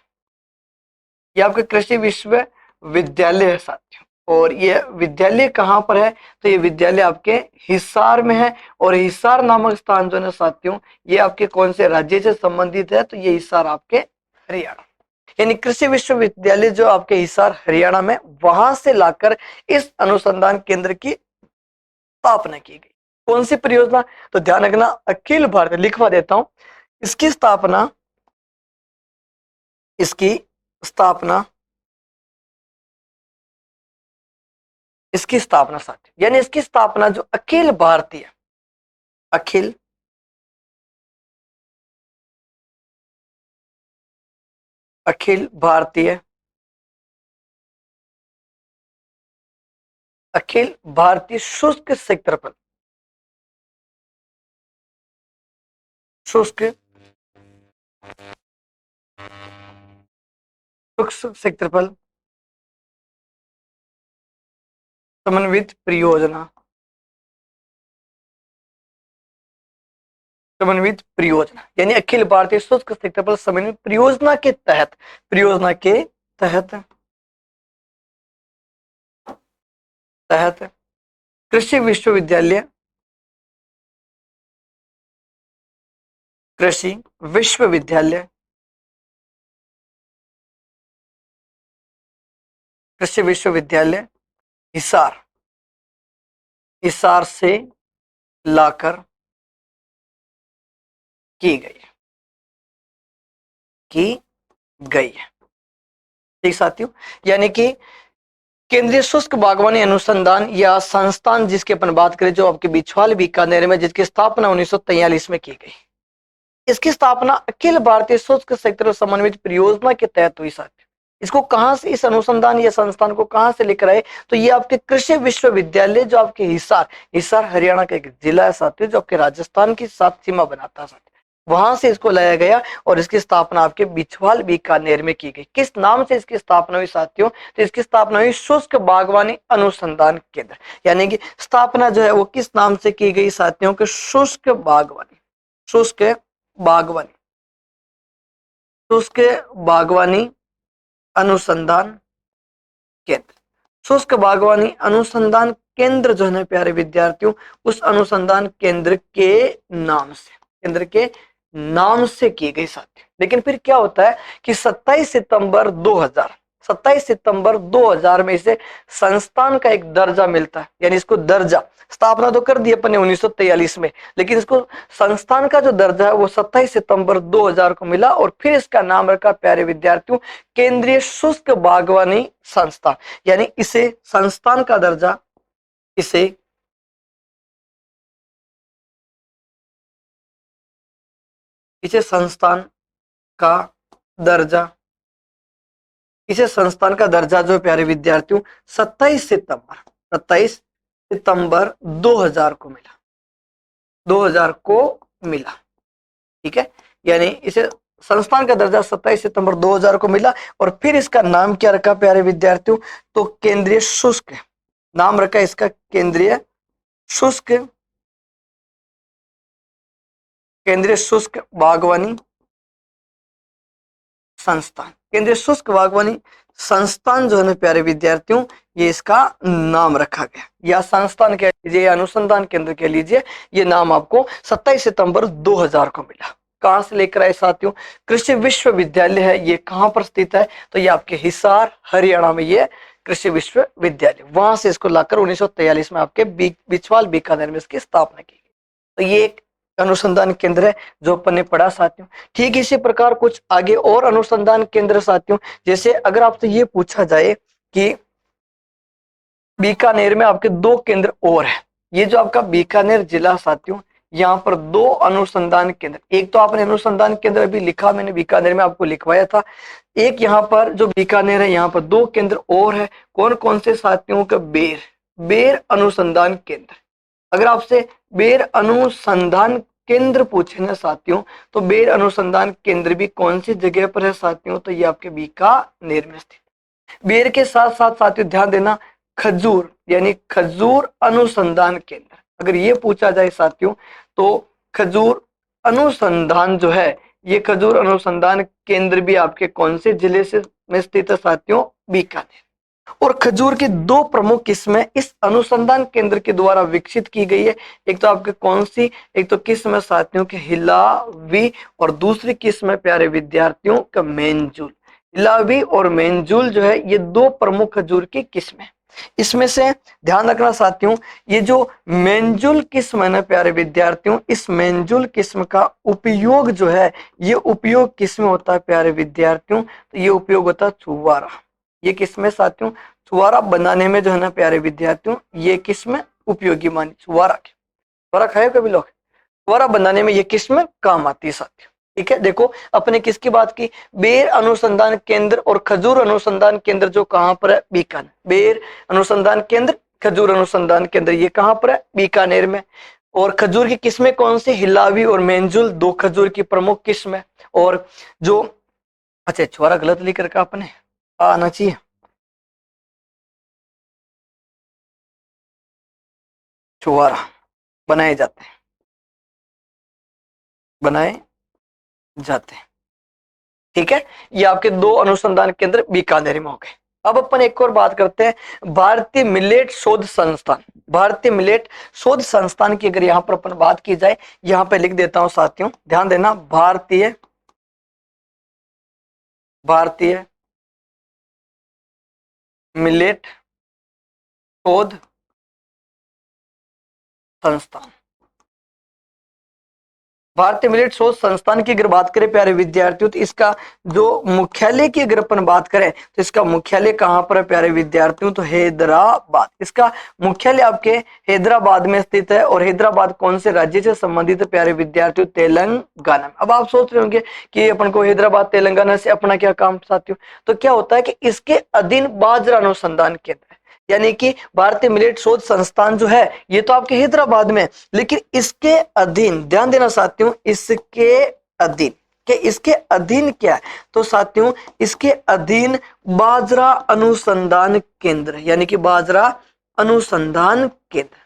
ये आपके कृषि विश्वविद्यालय है साथियों। और ये विद्यालय कहाँ पर है, तो ये विद्यालय आपके हिसार में है। और हिसार नामक स्थान जो है साथियों, ये आपके कौन से राज्य से संबंधित है, तो ये हिसार आपके हरियाणा, यानी कृषि विश्वविद्यालय जो आपके हिसार हरियाणा में, वहां से लाकर इस अनुसंधान केंद्र की स्थापना की गई। कौन सी परियोजना, तो ध्यान रखना अखिल भारतीय, लिखवा देता हूं, इसकी स्थापना, इसकी स्थापना, इसकी स्थापना साथियों, यानी इसकी स्थापना जो अखिल भारतीय, अखिल अखिल भारतीय, अखिल भारतीय शुष्क क्षेत्रफल, शुष्क शुष्क क्षेत्रफल समन्वित परियोजना, समन्वित परियोजना, यानी अखिल भारतीय शुष्क क्षेत्रफल समन्वित परियोजना के तहत, परियोजना के तहत, तहत कृषि विश्वविद्यालय, कृषि विश्वविद्यालय, कृषि विश्वविद्यालय हिसार, हिसार से लाकर की गई, की गई है। ठीक साथियों, यानी कि केंद्रीय शुष्क बागवानी अनुसंधान या संस्थान जिसकी अपन बात करें, जो आपके बिछवाल बीकानेर में, जिसकी स्थापना 1943 में की गई। इसकी स्थापना अखिल भारतीय शुष्क क्षेत्र समन्वित परियोजना के तहत हुई साथियों। इसको कहां से, इस अनुसंधान या संस्थान को कहां से लेकर आए, तो ये आपके कृषि विश्वविद्यालय जो आपके हिसार, हिसार हरियाणा का एक जिला है साथियों, जो आपके राजस्थान की साथ सीमा बनाता है साथियों। वहां से इसको लाया गया और इसकी स्थापना आपके बिछवाल बीकानेर में की गई। किस नाम से इसकी स्थापना हुई साथियों? तो इसकी स्थापना हुई शुष्क बागवानी अनुसंधान केंद्र, यानी कि स्थापना जो है वो किस नाम से की गई साथियों? के शुष्क बागवानी, शुष्क बागवानी, शुष्क बागवानी अनुसंधान केंद्र। शुष्क बागवानी अनुसंधान केंद्र जो है ना प्यारे विद्यार्थियों, उस अनुसंधान केंद्र के नाम से, केंद्र के नाम से की गई साथी। लेकिन फिर क्या होता है कि 27 सितंबर 2000 में इसे संस्थान का एक दर्जा मिलता है, यानी इसको दर्जा, स्थापना तो कर दी अपन ने 1943 में, लेकिन इसको संस्थान का जो दर्जा है वो 27 सितंबर 2000 को मिला और फिर इसका नाम रखा प्यारे विद्यार्थियों केंद्रीय शुष्क बागवानी संस्थान, यानी इसे संस्थान का दर्जा, इसे संस्थान का दर्जा, इसे संस्थान का दर्जा जो प्यारे विद्यार्थियों 27 सितंबर 2000 को मिला, 2000 को मिला। ठीक है, यानी इसे संस्थान का दर्जा 27 सितंबर 2000 को मिला और फिर इसका नाम क्या रखा प्यारे विद्यार्थियों? तो केंद्रीय शुष्क, नाम रखा इसका केंद्रीय शुष्क, केंद्रीय शुष्क बागवानी संस्थान। केंद्रीय शुष्क बागवानी संस्थान जो है ना प्यारे विद्यार्थियों, ये इसका नाम रखा गया, या संस्थान कह लीजिए या अनुसंधान केंद्र कह लीजिए, ये नाम आपको 27 सितंबर 2000 को मिला। कहां से लेकर आए साथियों? कृषि विश्वविद्यालय है, ये कहां पर स्थित है? तो ये आपके हिसार हरियाणा में ये कृषि विश्वविद्यालय, वहां से इसको लाकर 1943 में आपके बिछवाल बीकानेर में इसकी स्थापना की गई। तो ये एक अनुसंधान केंद्र है जो अपन ने पढ़ा साथियों। ठीक इसी प्रकार कुछ आगे और अनुसंधान केंद्र साथियों, जैसे अगर आपसे ये पूछा जाए कि बीकानेर में आपके 2 केंद्र और है, ये जो आपका बीकानेर जिला साथियों, यहाँ पर 2 अनुसंधान केंद्र, एक तो आपने अनुसंधान केंद्र अभी लिखा, मैंने बीकानेर में आपको लिखवाया था, एक यहाँ पर जो बीकानेर है यहाँ पर 2 केंद्र और है। कौन कौन से साथियों? का बेर अनुसंधान केंद्र। अगर आपसे बेर अनुसंधान केंद्र पूछे ना साथियों, तो बेर अनुसंधान केंद्र भी कौन सी जगह पर है साथियों? तो ये आपके बीकानेर में स्थित। बेर के साथ साथ साथियों ध्यान देना, खजूर, यानी खजूर अनुसंधान केंद्र, अगर ये पूछा जाए साथियों, तो खजूर अनुसंधान जो है, ये खजूर अनुसंधान केंद्र भी आपके कौन से जिले से में स्थित है साथियों? बीकानेर। और खजूर की 2 प्रमुख किस्में इस अनुसंधान केंद्र के द्वारा विकसित की गई है। एक तो आपके कौन सी? एक तो किस्म है साथियों के हिलावी, और दूसरी किस्म है प्यारे विद्यार्थियों का मेनजूल। हिलावी और मेनजूल जो है ये 2 प्रमुख खजूर की किस्में। इसमें से ध्यान रखना साथियों, ये जो मेनजूल किस्म है ना प्यारे विद्यार्थियों, इस मेनजूल किस्म का उपयोग जो है, ये उपयोग किसमें होता है प्यारे विद्यार्थियों? तो ये उपयोग होता है छुआरा। ये किसमें साथियों? छुआरा बनाने में जो है ना प्यारे विद्यार्थियों, ये किस्म उपयोगी मानी। छुआरा खाए कभी लोग? छुआरा बनाने में ये किस्म काम आती है साथियों। ठीक है, देखो अपने किसकी बात की? बेर अनुसंधान केंद्र और खजूर अनुसंधान केंद्र जो कहां पर है? बीकानेर। बेर अनुसंधान केंद्र, खजूर अनुसंधान केंद्र, ये कहां पर है? बीकानेर में। और खजूर की किस्में कौन सी? हिलावी और मेनजूल, 2 खजूर की प्रमुख किस्म है। और जो, अच्छा छुआरा गलत लिख रखा आपने, आना चाहिए, छुआरा बनाए जाते हैं, बनाए जाते हैं। ठीक है, ये आपके 2 अनुसंधान केंद्र बीकानेर में हो गए। अब अपन एक और बात करते हैं, भारतीय मिलेट शोध संस्थान। भारतीय मिलेट शोध संस्थान की अगर यहां पर अपन बात की जाए, यहां पे लिख देता हूं साथियों, ध्यान देना, भारतीय मिलेट शोध संस्थान। भारतीय मिलेट शोध संस्थान की अगर बात करें प्यारे विद्यार्थियों, तो इसका जो मुख्यालय की अगर अपन बात करें, तो इसका मुख्यालय कहां पर है प्यारे विद्यार्थियों? तो हैदराबाद। इसका मुख्यालय आपके हैदराबाद में स्थित है। और हैदराबाद कौन से राज्य से संबंधित है प्यारे विद्यार्थियों? तेलंगाना। अब आप सोच रहे होंगे कि अपन को हैदराबाद तेलंगाना से अपना क्या काम साथियों? तो क्या होता है कि इसके अधीन बाजरा अनुसंधान केंद्र है। यानी कि भारतीय मिलेट शोध संस्थान जो है ये तो आपके हैदराबाद में है, लेकिन इसके अधीन, ध्यान देना साथियों, इसके अधीन, कि इसके अधीन क्या है, तो साथियों इसके अधीन बाजरा अनुसंधान केंद्र, यानी कि बाजरा अनुसंधान केंद्र,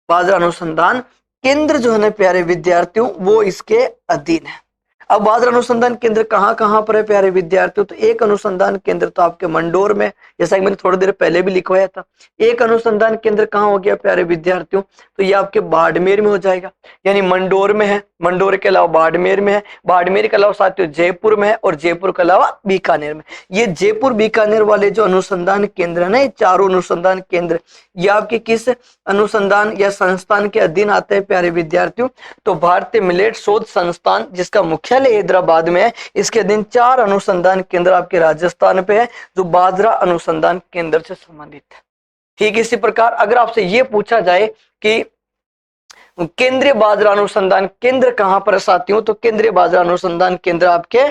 बाजरा अनुसंधान केंद्र जो है ना प्यारे विद्यार्थियों वो इसके अधीन है। अब बाजरा अनुसंधान केंद्र कहाँ कहाँ पर है प्यारे विद्यार्थियों, तो एक अनुसंधान केंद्र तो आपके मंडोर में, जैसा कि मैंने थोड़ी देर पहले भी लिखवाया था। एक अनुसंधान केंद्र कहाँ हो गया प्यारे विद्यार्थियों, तो ये आपके बाड़मेर में हो जाएगा, यानी मंडोर में है, मंडोर के अलावा बाड़मेर में है, बाड़मेर के अलावा साथियों जयपुर में है, और जयपुर के अलावा बीकानेर में। ये जयपुर बीकानेर वाले जो अनुसंधान केंद्र है ना, ये चारों अनुसंधान केंद्र ये आपके किस अनुसंधान या संस्थान के अधीन आते हैं प्यारे विद्यार्थियों, तो भारतीय मिलेट शोध संस्थान जिसका मुख्यालय हैदराबाद में है, इसके अधीन 4 अनुसंधान केंद्र आपके राजस्थान पे है जो बाजरा अनुसंधान केंद्र से संबंधित है। ठीक इसी प्रकार अगर आपसे ये पूछा जाए कि केंद्रीय बाजरा अनुसंधान केंद्र कहां पर है साथियों, तो केंद्रीय बाजरा अनुसंधान केंद्र आपके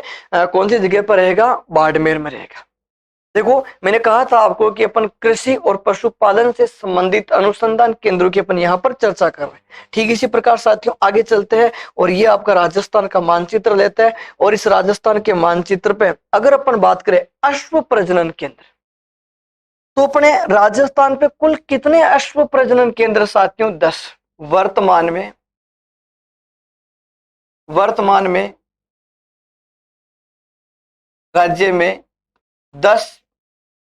कौन सी जगह पर रहेगा, बाड़मेर में रहेगा। देखो मैंने कहा था आपको कि अपन कृषि और पशुपालन से संबंधित अनुसंधान केंद्रों की अपन यहाँ पर चर्चा कर रहे हैं। ठीक इसी प्रकार साथियों आगे चलते हैं और ये आपका राजस्थान का मानचित्र लेता है, और इस राजस्थान के मानचित्र पे अगर अपन बात करें अश्व प्रजनन केंद्र, तो अपने राजस्थान पे कुल कितने अश्व प्रजनन केंद्र साथियों, 10। वर्तमान में राज्य में 10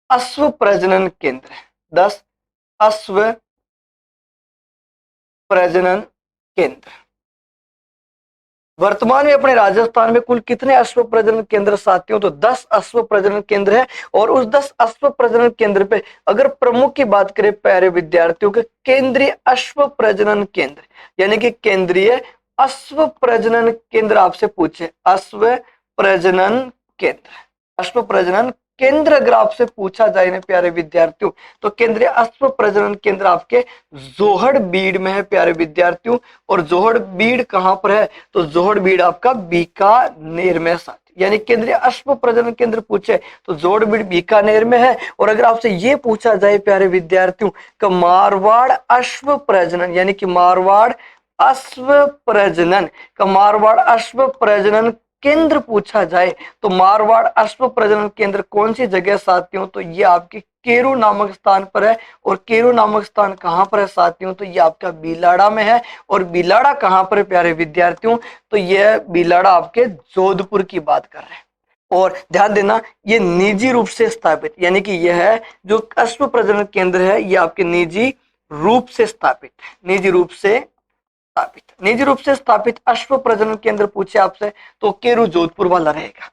अश्व प्रजनन केंद्र है, 10 अश्व प्रजनन केंद्र। वर्तमान में अपने राजस्थान में कुल कितने अश्व प्रजनन केंद्र साथियों, तो 10 अश्व प्रजनन केंद्र है। और उस 10 अश्व प्रजनन केंद्र पे अगर प्रमुख की बात करें प्यारे विद्यार्थियों के, केंद्रीय अश्व प्रजनन केंद्र, यानी कि केंद्रीय अश्व प्रजनन केंद्र आपसे पूछे, अश्व प्रजनन केंद्र, अश्व प्रजनन केंद्र अगर आपसे पूछा जाए ना प्यारे विद्यार्थियों, तो केंद्रीय अश्व प्रजनन केंद्र आपके जोहड़बीड़ में है प्यारे विद्यार्थियों। और जोहड़बीड़ कहां पर है, तो जोहड़बीड़ आपका बीकानेर में साथी, यानी केंद्रीय अश्व प्रजनन केंद्र पूछे तो जोहड़बीड़ बीकानेर में है। और अगर आपसे ये पूछा जाए प्यारे विद्यार्थियों कि मारवाड़ अश्व प्रजनन, यानी कि मारवाड़ अश्व प्रजनन का मारवाड़ अश्व प्रजनन केंद्र पूछा जाए, तो मारवाड़ अश्व प्रजनन केंद्र कौन सी जगह साथियों, तो ये आपके केरू नामक स्थान पर है। और केरू नामक स्थान कहां पर है साथियों, तो ये आपका बिलाड़ा में है। और बिलाड़ा कहां पर है प्यारे विद्यार्थियों, तो यह बिलाड़ा आपके जोधपुर की बात कर रहे हैं। और ध्यान देना ये निजी रूप से स्थापित, यानी कि यह जो अश्व प्रजनन केंद्र है ये आपके निजी रूप से स्थापित है, निजी रूप से स्थापित, निजी रूप से स्थापित अश्व प्रजनन केंद्र पूछे आपसे तो केरू जोधपुर वाला रहेगा।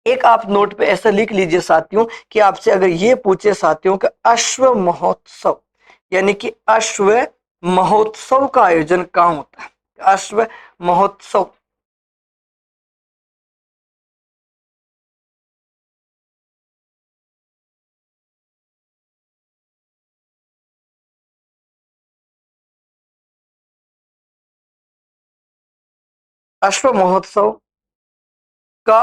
एक आप नोट पे ऐसा लिख लीजिए साथियों कि आपसे अगर ये पूछे साथियों कि अश्व महोत्सव, यानी कि अश्व महोत्सव का आयोजन कहाँ होता है, अश्व महोत्सव अश्व महोत्सव का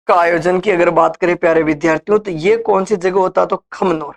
आयोजन की अगर बात करें प्यारे विद्यार्थियों, तो ये कौन सी जगह होता है, तो खमनोर।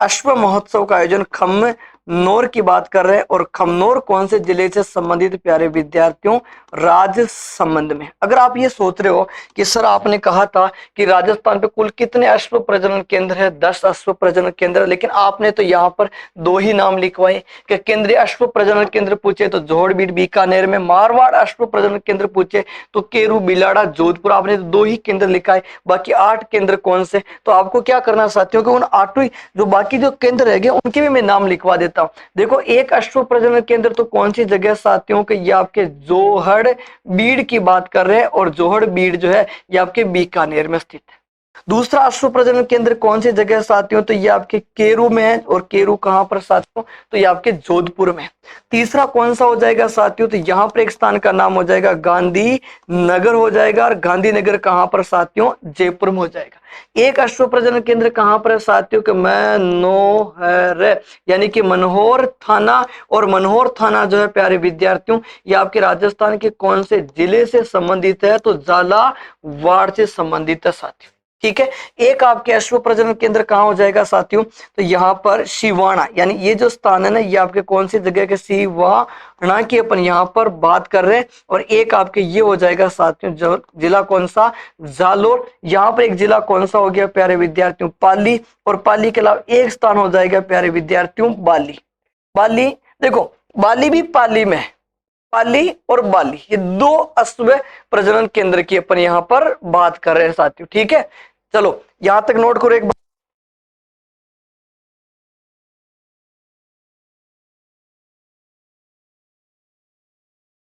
अश्व महोत्सव का आयोजन खमनोर की बात कर रहे हैं। और खमनोर कौन से जिले से संबंधित प्यारे विद्यार्थियों, राजसमंद में। अगर आप ये सोच रहे हो कि सर आपने कहा था कि राजस्थान पे कुल कितने अश्व प्रजनन केंद्र है, 10 अश्व प्रजनन केंद्र, लेकिन आपने तो यहाँ पर 2 ही नाम लिखवाए कि केंद्रीय अश्व प्रजनन केंद्र पूछे तो जोहड़बीड़ बीकानेर में, मारवाड़ अश्व प्रजनन केंद्र पूछे तो केरू बिलाड़ा जोधपुर, आपने तो 2 ही केंद्र लिखा है, बाकी 8 केंद्र कौन से। तो आपको क्या करना साथियों कि उन 8 जो बाकी जो केंद्र रह गए उनके भी मैं नाम लिखवा देता हूं। देखो एक अश्व प्रजनन केंद्र तो कौन सी जगह साथियों के, ये आपके जोहड़बीड़ की बात कर रहे हैं। और जोहड़बीड़ जो है ये आपके बीकानेर में स्थित है। दूसरा अश्व प्रजनन केंद्र कौन सी जगह है साथियों, तो ये आपके केरू में है, और केरू कहां पर साथियों, तो ये आपके जोधपुर में है। तीसरा कौन सा हो जाएगा साथियों, तो यहां पर एक स्थान का नाम हो जाएगा गांधी नगर हो जाएगा, और गांधीनगर कहां पर साथियों, जयपुर में हो जाएगा। एक अश्व प्रजनन केंद्र कहां पर है साथियों, कि मनोहर, यानी कि मनोहर थाना, और मनोहर थाना जो है प्यारे विद्यार्थियों ये आपके राजस्थान के कौन से जिले से संबंधित है, तो झालावाड़ से संबंधित है साथियों। ठीक है, एक आपके अश्व प्रजनन केंद्र कहां हो जाएगा साथियों, तो यहाँ पर शिवाणा, यानी ये जो स्थान है ना ये आपके कौन सी जगह के, शिवाणा की अपन यहाँ पर बात कर रहे हैं। और एक आपके ये हो जाएगा साथियों जो जिला कौन सा, जालोर। यहाँ पर एक जिला कौन सा हो गया प्यारे विद्यार्थियों, पाली, और पाली के अलावा एक स्थान हो जाएगा प्यारे विद्यार्थियों बाली। बाली देखो, बाली भी पाली में है, पाली और बाली ये दो अश्व प्रजनन केंद्र की अपन यहाँ पर बात कर रहे हैं साथियों। ठीक है, चलो यहां तक नोट करो एक बार।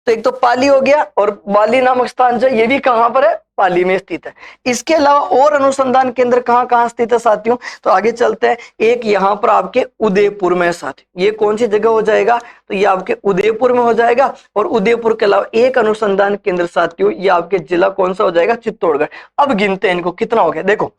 तो एक तो पाली हो गया, और बाली नामक स्थान जो ये भी कहां पर है, पाली में स्थित है। इसके अलावा और अनुसंधान केंद्र कहां कहां स्थित है साथियों, तो आगे चलते हैं। एक यहां पर आपके उदयपुर में साथियों, ये कौन सी जगह हो जाएगा, तो ये आपके उदयपुर में हो जाएगा। और उदयपुर के अलावा एक अनुसंधान केंद्र साथियों ये आपके जिला कौन सा हो जाएगा, चित्तौड़गढ़। अब गिनते हैं इनको कितना हो गया, देखो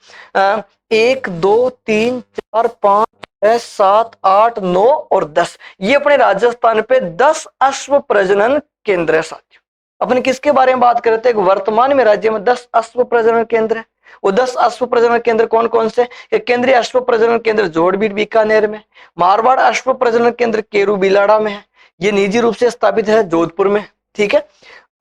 1 2 3 4 5 6 7 8 9 और 10, ये अपने राजस्थान पे 10 अश्व प्रजनन केंद्र है साथियों। अपन किसके बारे में बात कर रहे थे, वर्तमान में राज्य में 10 अश्व प्रजनन केंद्र है। वो 10 अश्व प्रजनन केंद्र कौन कौन से, केंद्रीय अश्व प्रजनन केंद्र जोड़बीड़ बीकानेर में, मारवाड़ अश्व प्रजनन केंद्र केरू बिलाड़ा में है, ये निजी रूप से स्थापित है जोधपुर में। ठीक है,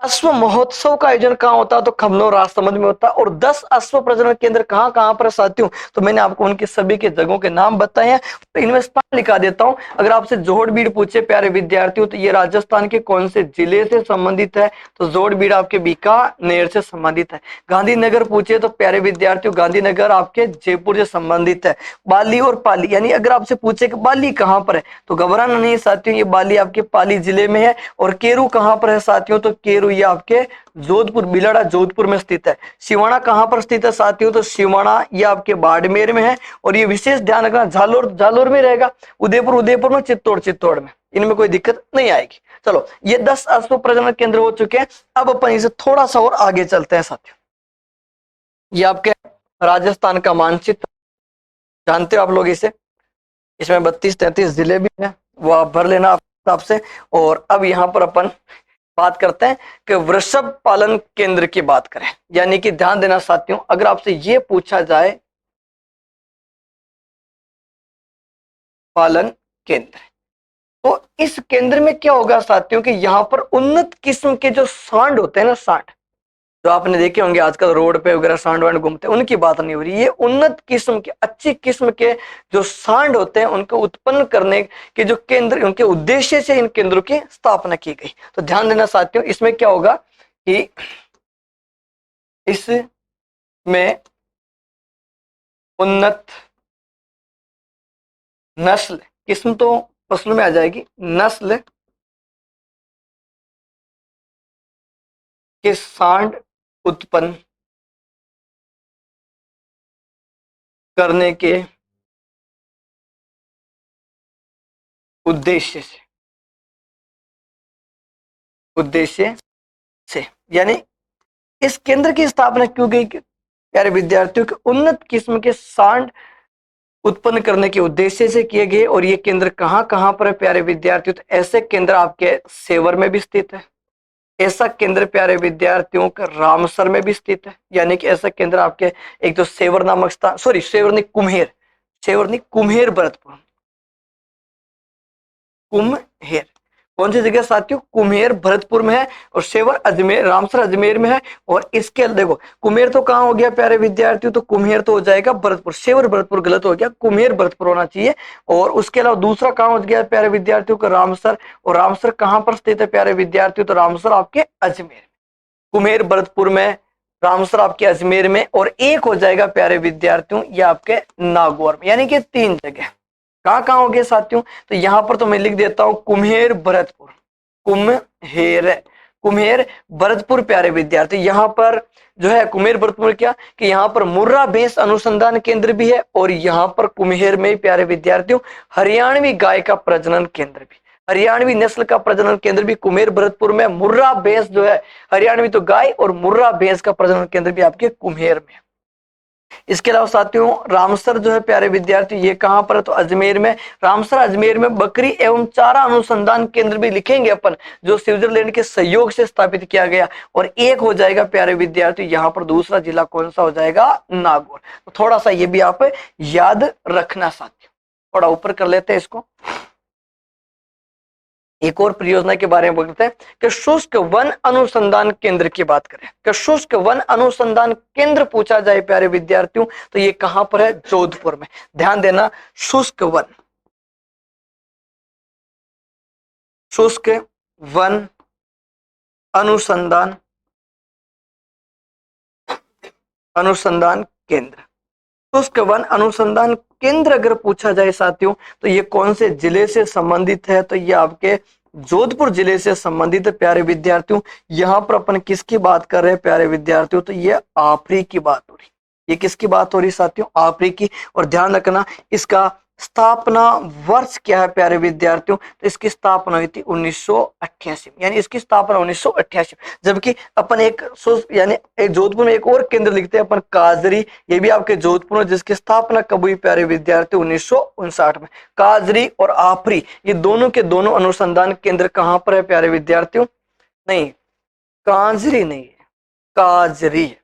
अश्व महोत्सव का आयोजन कहाँ होता है, तो खमनोर राजसमंद में होता है। और 10 अश्व प्रजनन केंद्र कहाँ कहाँ पर साथियों, तो मैंने आपको उनके सभी के जगहों के नाम बताए हैं, तो इनमें स्थान लिखा देता हूं। अगर आपसे जोड़बीड़ पूछे प्यारे विद्यार्थियों, तो ये राजस्थान के कौन से जिले से संबंधित है, तो जोड़बीड़ आपके बीकानेर से संबंधित है। गांधीनगर पूछे तो प्यारे विद्यार्थियों गांधीनगर आपके जयपुर से संबंधित है। बाली और पाली, यानी अगर आपसे पूछे कि बाली कहाँ पर है, तो घबराना नहीं साथियों, ये बाली आपके पाली जिले में है। और केरू कहाँ पर है साथियों, तो केरू ये आपके जोधपुर, बिलाड़ा जोधपुर में स्थित है। सिवाना कहां पर स्थित है साथियों, तो सिवाना ये आपके बाड़मेर में है। और ये विशेष ध्यान रखना झालोर, झालोर में रहेगा। उदयपुर, उदयपुर में, चित्तौड़, चित्तौड़ में, इनमें कोई दिक्कत नहीं आएगी। चलो ये 10 अश्व प्रजनन केंद्र हो चुके हैं। अब अपन इसे थोड़ा सा और आगे चलते हैं साथियों। ये आपके राजस्थान का मानचित्र जानते हो आप लोग इसे, इसमें 32-33 जिले भी हैं, वो आप भर लेना आप हिसाब से। और अब यहां पर अपन बात करते हैं कि वृषभ पालन केंद्र की बात करें, यानी कि ध्यान देना साथियों, अगर आपसे ये पूछा जाए पालन केंद्र, तो इस केंद्र में क्या होगा साथियों कि यहां पर उन्नत किस्म के जो सांड होते हैं ना, सांड जो आपने देखे होंगे आजकल रोड पे वगैरह सांड वांड घूमते हैं, उनकी बात नहीं हो रही। ये उन्नत किस्म के, अच्छी किस्म के जो सांड होते हैं उनको उत्पन्न करने के जो केंद्र, उनके उद्देश्य से इन केंद्रों की स्थापना की गई। तो ध्यान देना साथियों, इसमें क्या होगा कि इसमें उन्नत नस्ल, किस्म तो फसलों में आ जाएगी, नस्ल के सांड उत्पन्न करने के उद्देश्य से, यानी इस केंद्र की स्थापना क्यों गई प्यारे विद्यार्थियों के, उन्नत किस्म के सांड उत्पन्न करने के उद्देश्य से किए गए। और ये केंद्र कहां कहां पर है प्यारे विद्यार्थियों, तो ऐसे केंद्र आपके सेवर में भी स्थित है, ऐसा केंद्र प्यारे विद्यार्थियों का रामसर में भी स्थित है। यानी कि ऐसा केंद्र आपके एक तो सेवर नामक स्थान, सॉरी सेवर नहीं कुम्हेर, सेवर नहीं कुम्हेर भरतपुर, कुम्हेर कौन सी जगह साथियों, कुम्हेर भरतपुर में है। और सेवर अजमेर, रामसर अजमेर में है। और इसके देखो कुम्हेर तो कहां हो गया प्यारे विद्यार्थियों, तो कुम्हेर तो हो जाएगा भरतपुर, सेवर भरतपुर गलत हो गया, कुम्हेर भरतपुर होना चाहिए। और उसके अलावा दूसरा कहां हो गया प्यारे विद्यार्थियों का, रामसर। और रामसर कहां पर स्थित है प्यारे विद्यार्थियों, तो रामसर आपके अजमेर, कुम्हेर भरतपुर में, रामसर आपके अजमेर में। और एक हो जाएगा प्यारे विद्यार्थियों ये आपके नागौर में। यानी कि 3 जगह कहां कहां हो गए साथियों, तो यहां पर तो मैं लिख देता हूं कुम्हेर भरतपुर, कुम्हेर कुम्हेर भरतपुर प्यारे विद्यार्थी। यहाँ पर जो है कुम्हेर भरतपुर क्या कि यहाँ पर मुर्रा भैंस अनुसंधान केंद्र भी है और यहाँ पर कुम्हेर में प्यारे विद्यार्थियों हरियाणवी गाय का प्रजनन केंद्र भी, हरियाणवी नस्ल का प्रजनन केंद्र भी कुम्हेर भरतपुर में। मुर्रा भैंस जो है हरियाणवी तो गाय और मुर्रा भैंस का प्रजनन केंद्र भी आपके कुम्हेर में। इसके अलावा साथियों रामसर जो है प्यारे विद्यार्थी ये कहां पर है तो अजमेर में। रामसर अजमेर में बकरी एवं चारा अनुसंधान केंद्र भी लिखेंगे अपन, जो स्विट्जरलैंड के सहयोग से स्थापित किया गया। और एक हो जाएगा प्यारे विद्यार्थी यहाँ पर दूसरा जिला कौन सा हो जाएगा, नागौर। तो थोड़ा सा ये भी आप याद रखना साथियों। थोड़ा ऊपर कर लेते हैं इसको। एक और परियोजना के बारे में बोलते हैं कि शुष्क वन अनुसंधान केंद्र की बात करें कि शुष्क वन अनुसंधान केंद्र पूछा जाए प्यारे विद्यार्थियों तो ये कहां पर है, जोधपुर में। ध्यान देना, शुष्क वन अनुसंधान केंद्र। शुष्क वन अनुसंधान केंद्र अगर पूछा जाए साथियों तो ये कौन से जिले से संबंधित है, तो ये आपके जोधपुर जिले से संबंधित है प्यारे विद्यार्थियों। यहाँ पर अपन किसकी बात कर रहे हैं प्यारे विद्यार्थियों, तो ये आपरी की बात हो रही। ये किसकी बात हो रही साथियों, आपरी की। और ध्यान रखना इसका स्थापना वर्ष क्या है प्यारे विद्यार्थियों, तो इसकी स्थापना हुई थी 1988, यानी इसकी स्थापना 1988। जबकि अपन एक यानी एक जोधपुर में एक और केंद्र लिखते हैं अपन, काजरी, ये भी आपके जोधपुर में, जिसकी स्थापना कब हुई प्यारे विद्यार्थी 1959 में। काजरी और आपरी ये दोनों के दोनों अनुसंधान केंद्र कहां पर है प्यारे विद्यार्थियों, नहीं काजरी नहीं है, काजरी है।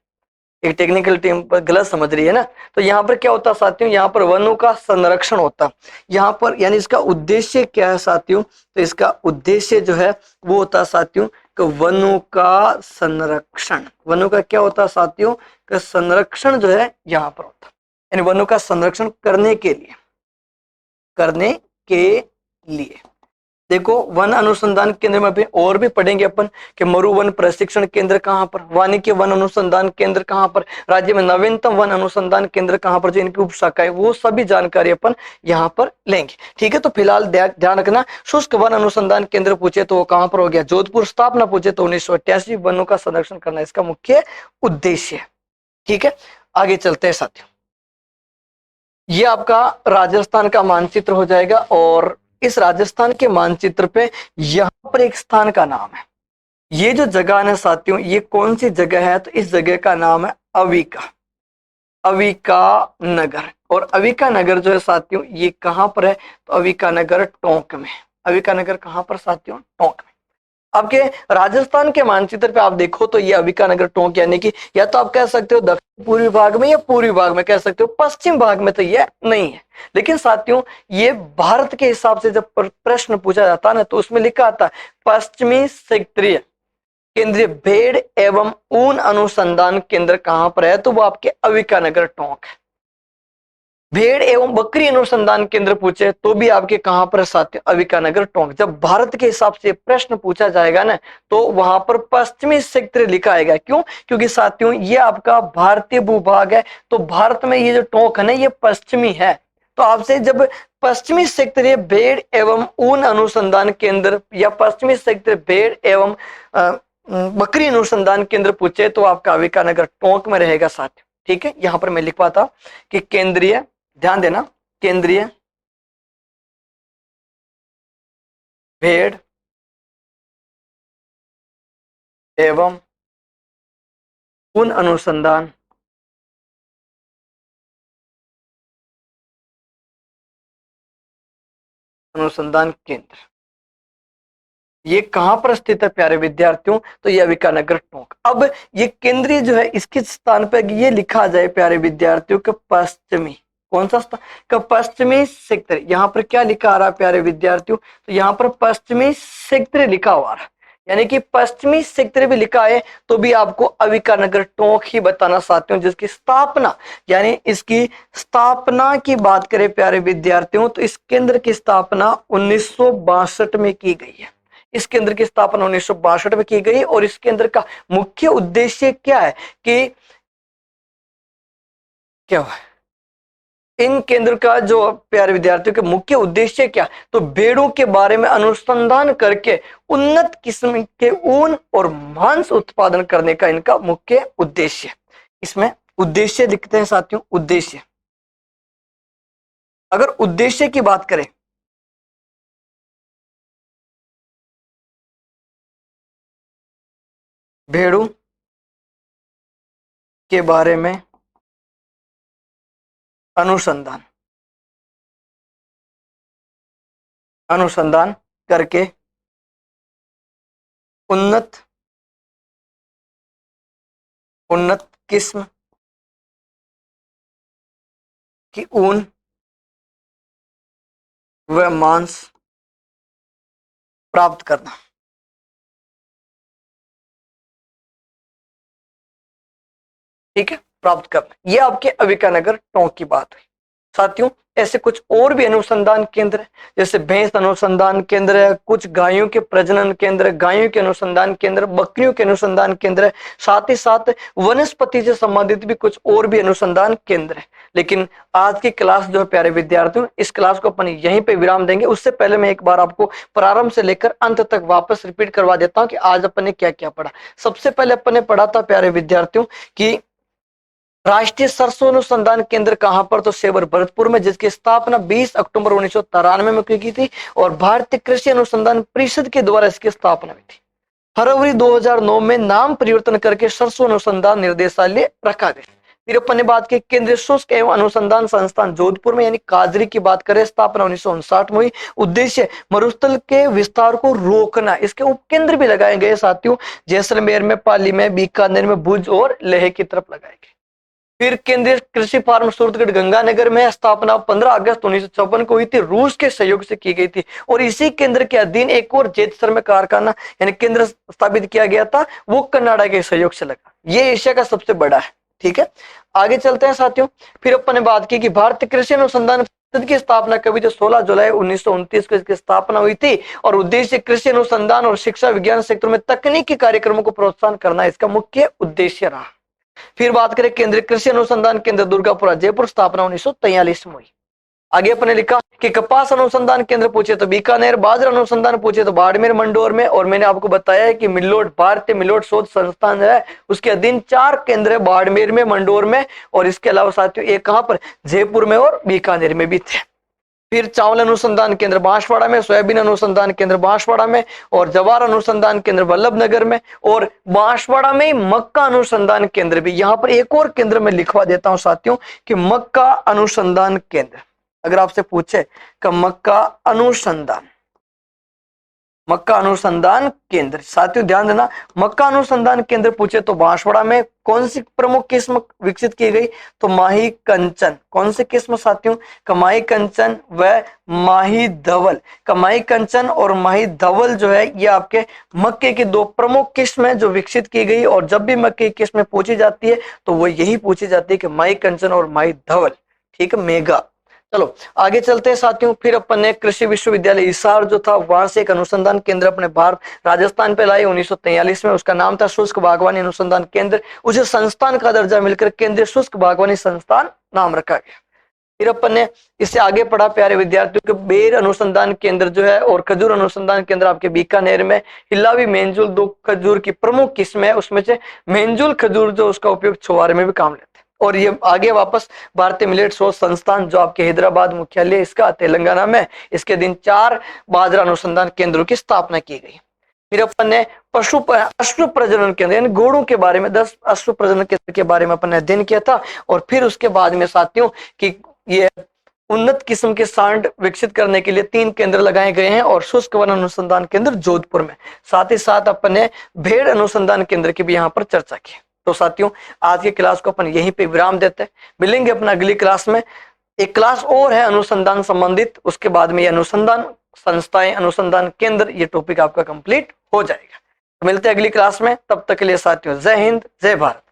एक टेक्निकल टीम पर गलत समझ रही है ना। तो यहाँ पर क्या होता है साथियों, यहाँ पर वनों का संरक्षण होता यहाँ पर, यानी इसका उद्देश्य क्या है साथियों, तो इसका उद्देश्य जो है वो होता है साथियों कि वनों का संरक्षण। वनों का क्या होता है साथियों, का संरक्षण जो है यहाँ पर होता है, यानी वनों का संरक्षण करने के लिए देखो वन अनुसंधान केंद्र में भी और भी पढ़ेंगे अपन कि मरु वन प्रशिक्षण केंद्र कहां पर, वानिकी वन अनुसंधान केंद्र कहां पर, राज्य में नवीनतम वन अनुसंधान केंद्र कहां पर, जो इनकी उपशाखा है वो सभी जानकारी अपन यहां पर लेंगे। ठीक है, तो फिलहाल ध्यान रखना, शुष्क वन अनुसंधान केंद्र पूछे तो वो कहां पर हो गया, जोधपुर। स्थापना पूछे तो 1988। वनों का संरक्षण करना इसका मुख्य उद्देश्य है। ठीक है, आगे चलते हैं साथियों। ये आपका राजस्थान का मानचित्र हो जाएगा और इस राजस्थान के मानचित्र पे यहां पर एक स्थान का नाम है। ये जो जगह है साथियों, ये कौन सी जगह है, तो इस जगह का नाम है अविका नगर। और अविका नगर जो है साथियों ये कहां पर है, तो अविका नगर टोंक में। अविका नगर कहां पर साथियों, टोंक में। आपके राजस्थान के मानचित्र पे आप देखो तो ये अविका नगर टोंक, यानी कि या तो आप कह सकते हो दक्षिण पूर्वी भाग में या पूर्वी भाग में, कह सकते हो पश्चिम भाग में तो ये नहीं है। लेकिन साथियों ये भारत के हिसाब से जब प्रश्न पूछा जाता है ना तो उसमें लिखा आता है पश्चिमी क्षेत्रीय केंद्रीय भेड़ एवं ऊन अनुसंधान केंद्र कहां पर है, तो वो आपके अविका नगर टोंक है। भेड़ एवं बकरी अनुसंधान केंद्र पूछे तो भी आपके कहां पर साथियों, अविका नगर टोंक। जब भारत के हिसाब से प्रश्न पूछा जाएगा ना तो वहां पर पश्चिमी क्षेत्र लिखा आएगा। क्यों, क्योंकि साथियों ये आपका भारतीय भूभाग है, तो भारत में ये जो टोंक है ना ये पश्चिमी है। तो आपसे जब पश्चिमी क्षेत्रीय भेड़ एवं ऊन अनुसंधान केंद्र या पश्चिमी क्षेत्रीय भेड़ एवं बकरी अनुसंधान केंद्र पूछे तो आपका अविका नगर टोंक में रहेगा साथियों। ठीक है, यहां पर मैं लिख पाता कि केंद्रीय, ध्यान देना, केंद्रीय भेड़ एवं ऊन अनुसंधान केंद्र ये कहां पर स्थित है प्यारे विद्यार्थियों, तो ये अविका नगर टोंक। अब ये केंद्रीय जो है इसके स्थान पर ये लिखा जाए प्यारे विद्यार्थियों के पश्चिमी, कौन सा स्थान का, पश्चिमी क्षेत्र। यहाँ पर क्या लिखा आ रहा है प्यारे विद्यार्थियों, तो यहाँ पर पश्चिमी क्षेत्र लिखा हुआ है, यानी कि पश्चिमी क्षेत्र भी लिखा है तो भी आपको अविका नगर टोंक ही बताना चाहते हो, जिसकी स्थापना, यानी इसकी स्थापना की बात करें प्यारे विद्यार्थियों तो इस केंद्र की स्थापना 1962 में की गई है। इस केंद्र की स्थापना 1962 में की गई और इस केंद्र का मुख्य उद्देश्य क्या है कि क्या इन केंद्र का जो प्यारे विद्यार्थियों के मुख्य उद्देश्य क्या, तो भेड़ों के बारे में अनुसंधान करके उन्नत किस्म के ऊन और मांस उत्पादन करने का इनका मुख्य उद्देश्य। इसमें उद्देश्य लिखते हैं साथियों, उद्देश्य। अगर उद्देश्य की बात करें, भेड़ों के बारे में अनुसंधान अनुसंधान करके उन्नत उन्नत किस्म की ऊन व मांस प्राप्त करना। ठीक है, प्राप्त करना। यह आपके अविकानगर टोंक की बात हुई। साथियों, ऐसे कुछ और भी अनुसंधान केंद्र है, जैसे भैंस अनुसंधान केंद्र है, कुछ गायों के प्रजनन केंद्र, गायों के अनुसंधान केंद्र, बकरियों के अनुसंधान केंद्र है, साथ ही साथ वनस्पति से संबंधित भी कुछ और भी अनुसंधान केंद्र है। लेकिन आज की क्लास जो है प्यारे विद्यार्थियों, इस क्लास को अपन यहीं पे विराम देंगे। उससे पहले मैं एक बार आपको प्रारंभ से लेकर अंत तक वापस रिपीट करवा देता हूं कि आज अपन ने क्या क्या पढ़ा। सबसे पहले अपन ने पढ़ा था प्यारे विद्यार्थियों कि राष्ट्रीय सरसों अनुसंधान केंद्र कहां पर, तो सेवर भरतपुर में, जिसकी स्थापना 20 अक्टूबर 1993 में की थी और भारतीय कृषि अनुसंधान परिषद के द्वारा इसकी स्थापना हुई थी। फरवरी 2009 में नाम परिवर्तन करके सरसों अनुसंधान निर्देशालय रखा गया। फिर अपन ने बात की केंद्रीय शुष्क एवं अनुसंधान संस्थान जोधपुर में यानी काजरी की बात करें, स्थापना 1959 में हुई। उद्देश्य मरुस्थल के विस्तार को रोकना। इसके उपकेंद्र भी लगाए गए साथियों, जैसलमेर में, पाली में, बीकानेर में, भुज और लेह की तरफ लगाए गए। फिर केंद्रीय कृषि फार्म सूरतगढ़ गंगानगर में स्थापना 15 अगस्त 1954 को हुई थी, रूस के सहयोग से की गई थी। और इसी केंद्र के अधीन एक और जेतसर में कारखाना यानी केंद्र स्थापित किया गया था, वो कनाडा के सहयोग से लगा। ये एशिया का सबसे बड़ा है। ठीक है, आगे चलते हैं साथियों। फिर अपन ने बात की कि भारतीय कृषि अनुसंधान परिषद की स्थापना कभी, तो 16 जुलाई 1929 को इसकी स्थापना हुई थी और उद्देश्य कृषि अनुसंधान और शिक्षा विज्ञान क्षेत्रों में तकनीकी कार्यक्रमों को प्रोत्साहन करना इसका मुख्य उद्देश्य रहा। फिर बात करें केंद्रीय कृषि अनुसंधान केंद्र दुर्गापुरा जयपुर, स्थापना 1943 में हुई। आगे अपने लिखा कि कपास अनुसंधान केंद्र पूछे तो बीकानेर, बाजरा अनुसंधान पूछे तो बाड़मेर मंडोर में। और मैंने आपको बताया है कि मिलोट, भारतीय मिलोट शोध संस्थान है, उसके अधीन 4 केंद्र है, बाड़मेर में, मंडोर में, और इसके अलावा साथियों एक कहां पर, जयपुर में और बीकानेर में भी थे। फिर चावल अनुसंधान केंद्र बांसवाड़ा में, सोयाबीन अनुसंधान केंद्र बांसवाड़ा में, और जवार अनुसंधान केंद्र वल्लभनगर में, और बांसवाड़ा में मक्का अनुसंधान केंद्र भी। यहां पर एक और केंद्र में लिखवा देता हूं साथियों कि मक्का अनुसंधान केंद्र। अगर आपसे पूछे कि मक्का अनुसंधान केंद्र, साथियों ध्यान देना, मक्का अनुसंधान केंद्र पूछे तो बांसवाड़ा में कौन सी प्रमुख किस्म विकसित की गई, तो माही कंचन। कौन सी किस्म साथियों, कमाई कंचन व माही धवल। कमाई कंचन और माही धवल जो है ये आपके मक्के की 2 प्रमुख किस्म है जो विकसित की गई। और जब भी मक्के की किस्में पूछी जाती है तो वो यही पूछी जाती है कि माही कंचन और माही धवल। ठीक है, मेगा। चलो आगे चलते हैं साथियों। फिर अपन ने कृषि विश्वविद्यालय हिसार जो था, वहां से एक अनुसंधान केंद्र अपने भारत राजस्थान पे लाए 1943 में। उसका नाम था शुष्क बागवानी अनुसंधान केंद्र। उसे संस्थान का दर्जा मिलकर केंद्रीय शुष्क बागवानी संस्थान नाम रखा गया। फिर अपन ने इससे आगे पढ़ा प्यारे विद्यार्थियों के बेर अनुसंधान केंद्र जो है और खजूर अनुसंधान केंद्र आपके बीकानेर में। हिल्लावी मेंजूल 2 खजूर की प्रमुख किस्म है, उसमें से मेंजूल खजूर जो उसका उपयोग छुआरे में भी काम लेते हैं। और ये आगे वापस भारतीय मिलेट शोध संस्थान जो आपके हैदराबाद मुख्यालय इसका तेलंगाना में, इसके दिन 4 बाजरा अनुसंधान केंद्रों की स्थापना की गई। फिर अपन ने अश्व प्रजनन केंद्र यानी घोड़ों के बारे में 10 अश्व प्रजनन केंद्र के बारे में अपन ने अध्ययन किया था। और फिर उसके बाद में साथियों कि ये उन्नत किस्म के सांड विकसित करने के लिए 3 केंद्र लगाए गए हैं और शुष्क वन अनुसंधान केंद्र जोधपुर में। साथ ही साथ अपन ने भेड़ अनुसंधान केंद्र की भी यहाँ पर चर्चा की। तो साथियों आज की क्लास को अपन यहीं पे विराम देते हैं। मिलेंगे अपना अगली क्लास में। एक क्लास और है अनुसंधान संबंधित, उसके बाद में ये अनुसंधान संस्थाएं, अनुसंधान केंद्र, ये टॉपिक आपका कंप्लीट हो जाएगा। तो मिलते हैं अगली क्लास में, तब तक के लिए साथियों जय हिंद, जय भारत।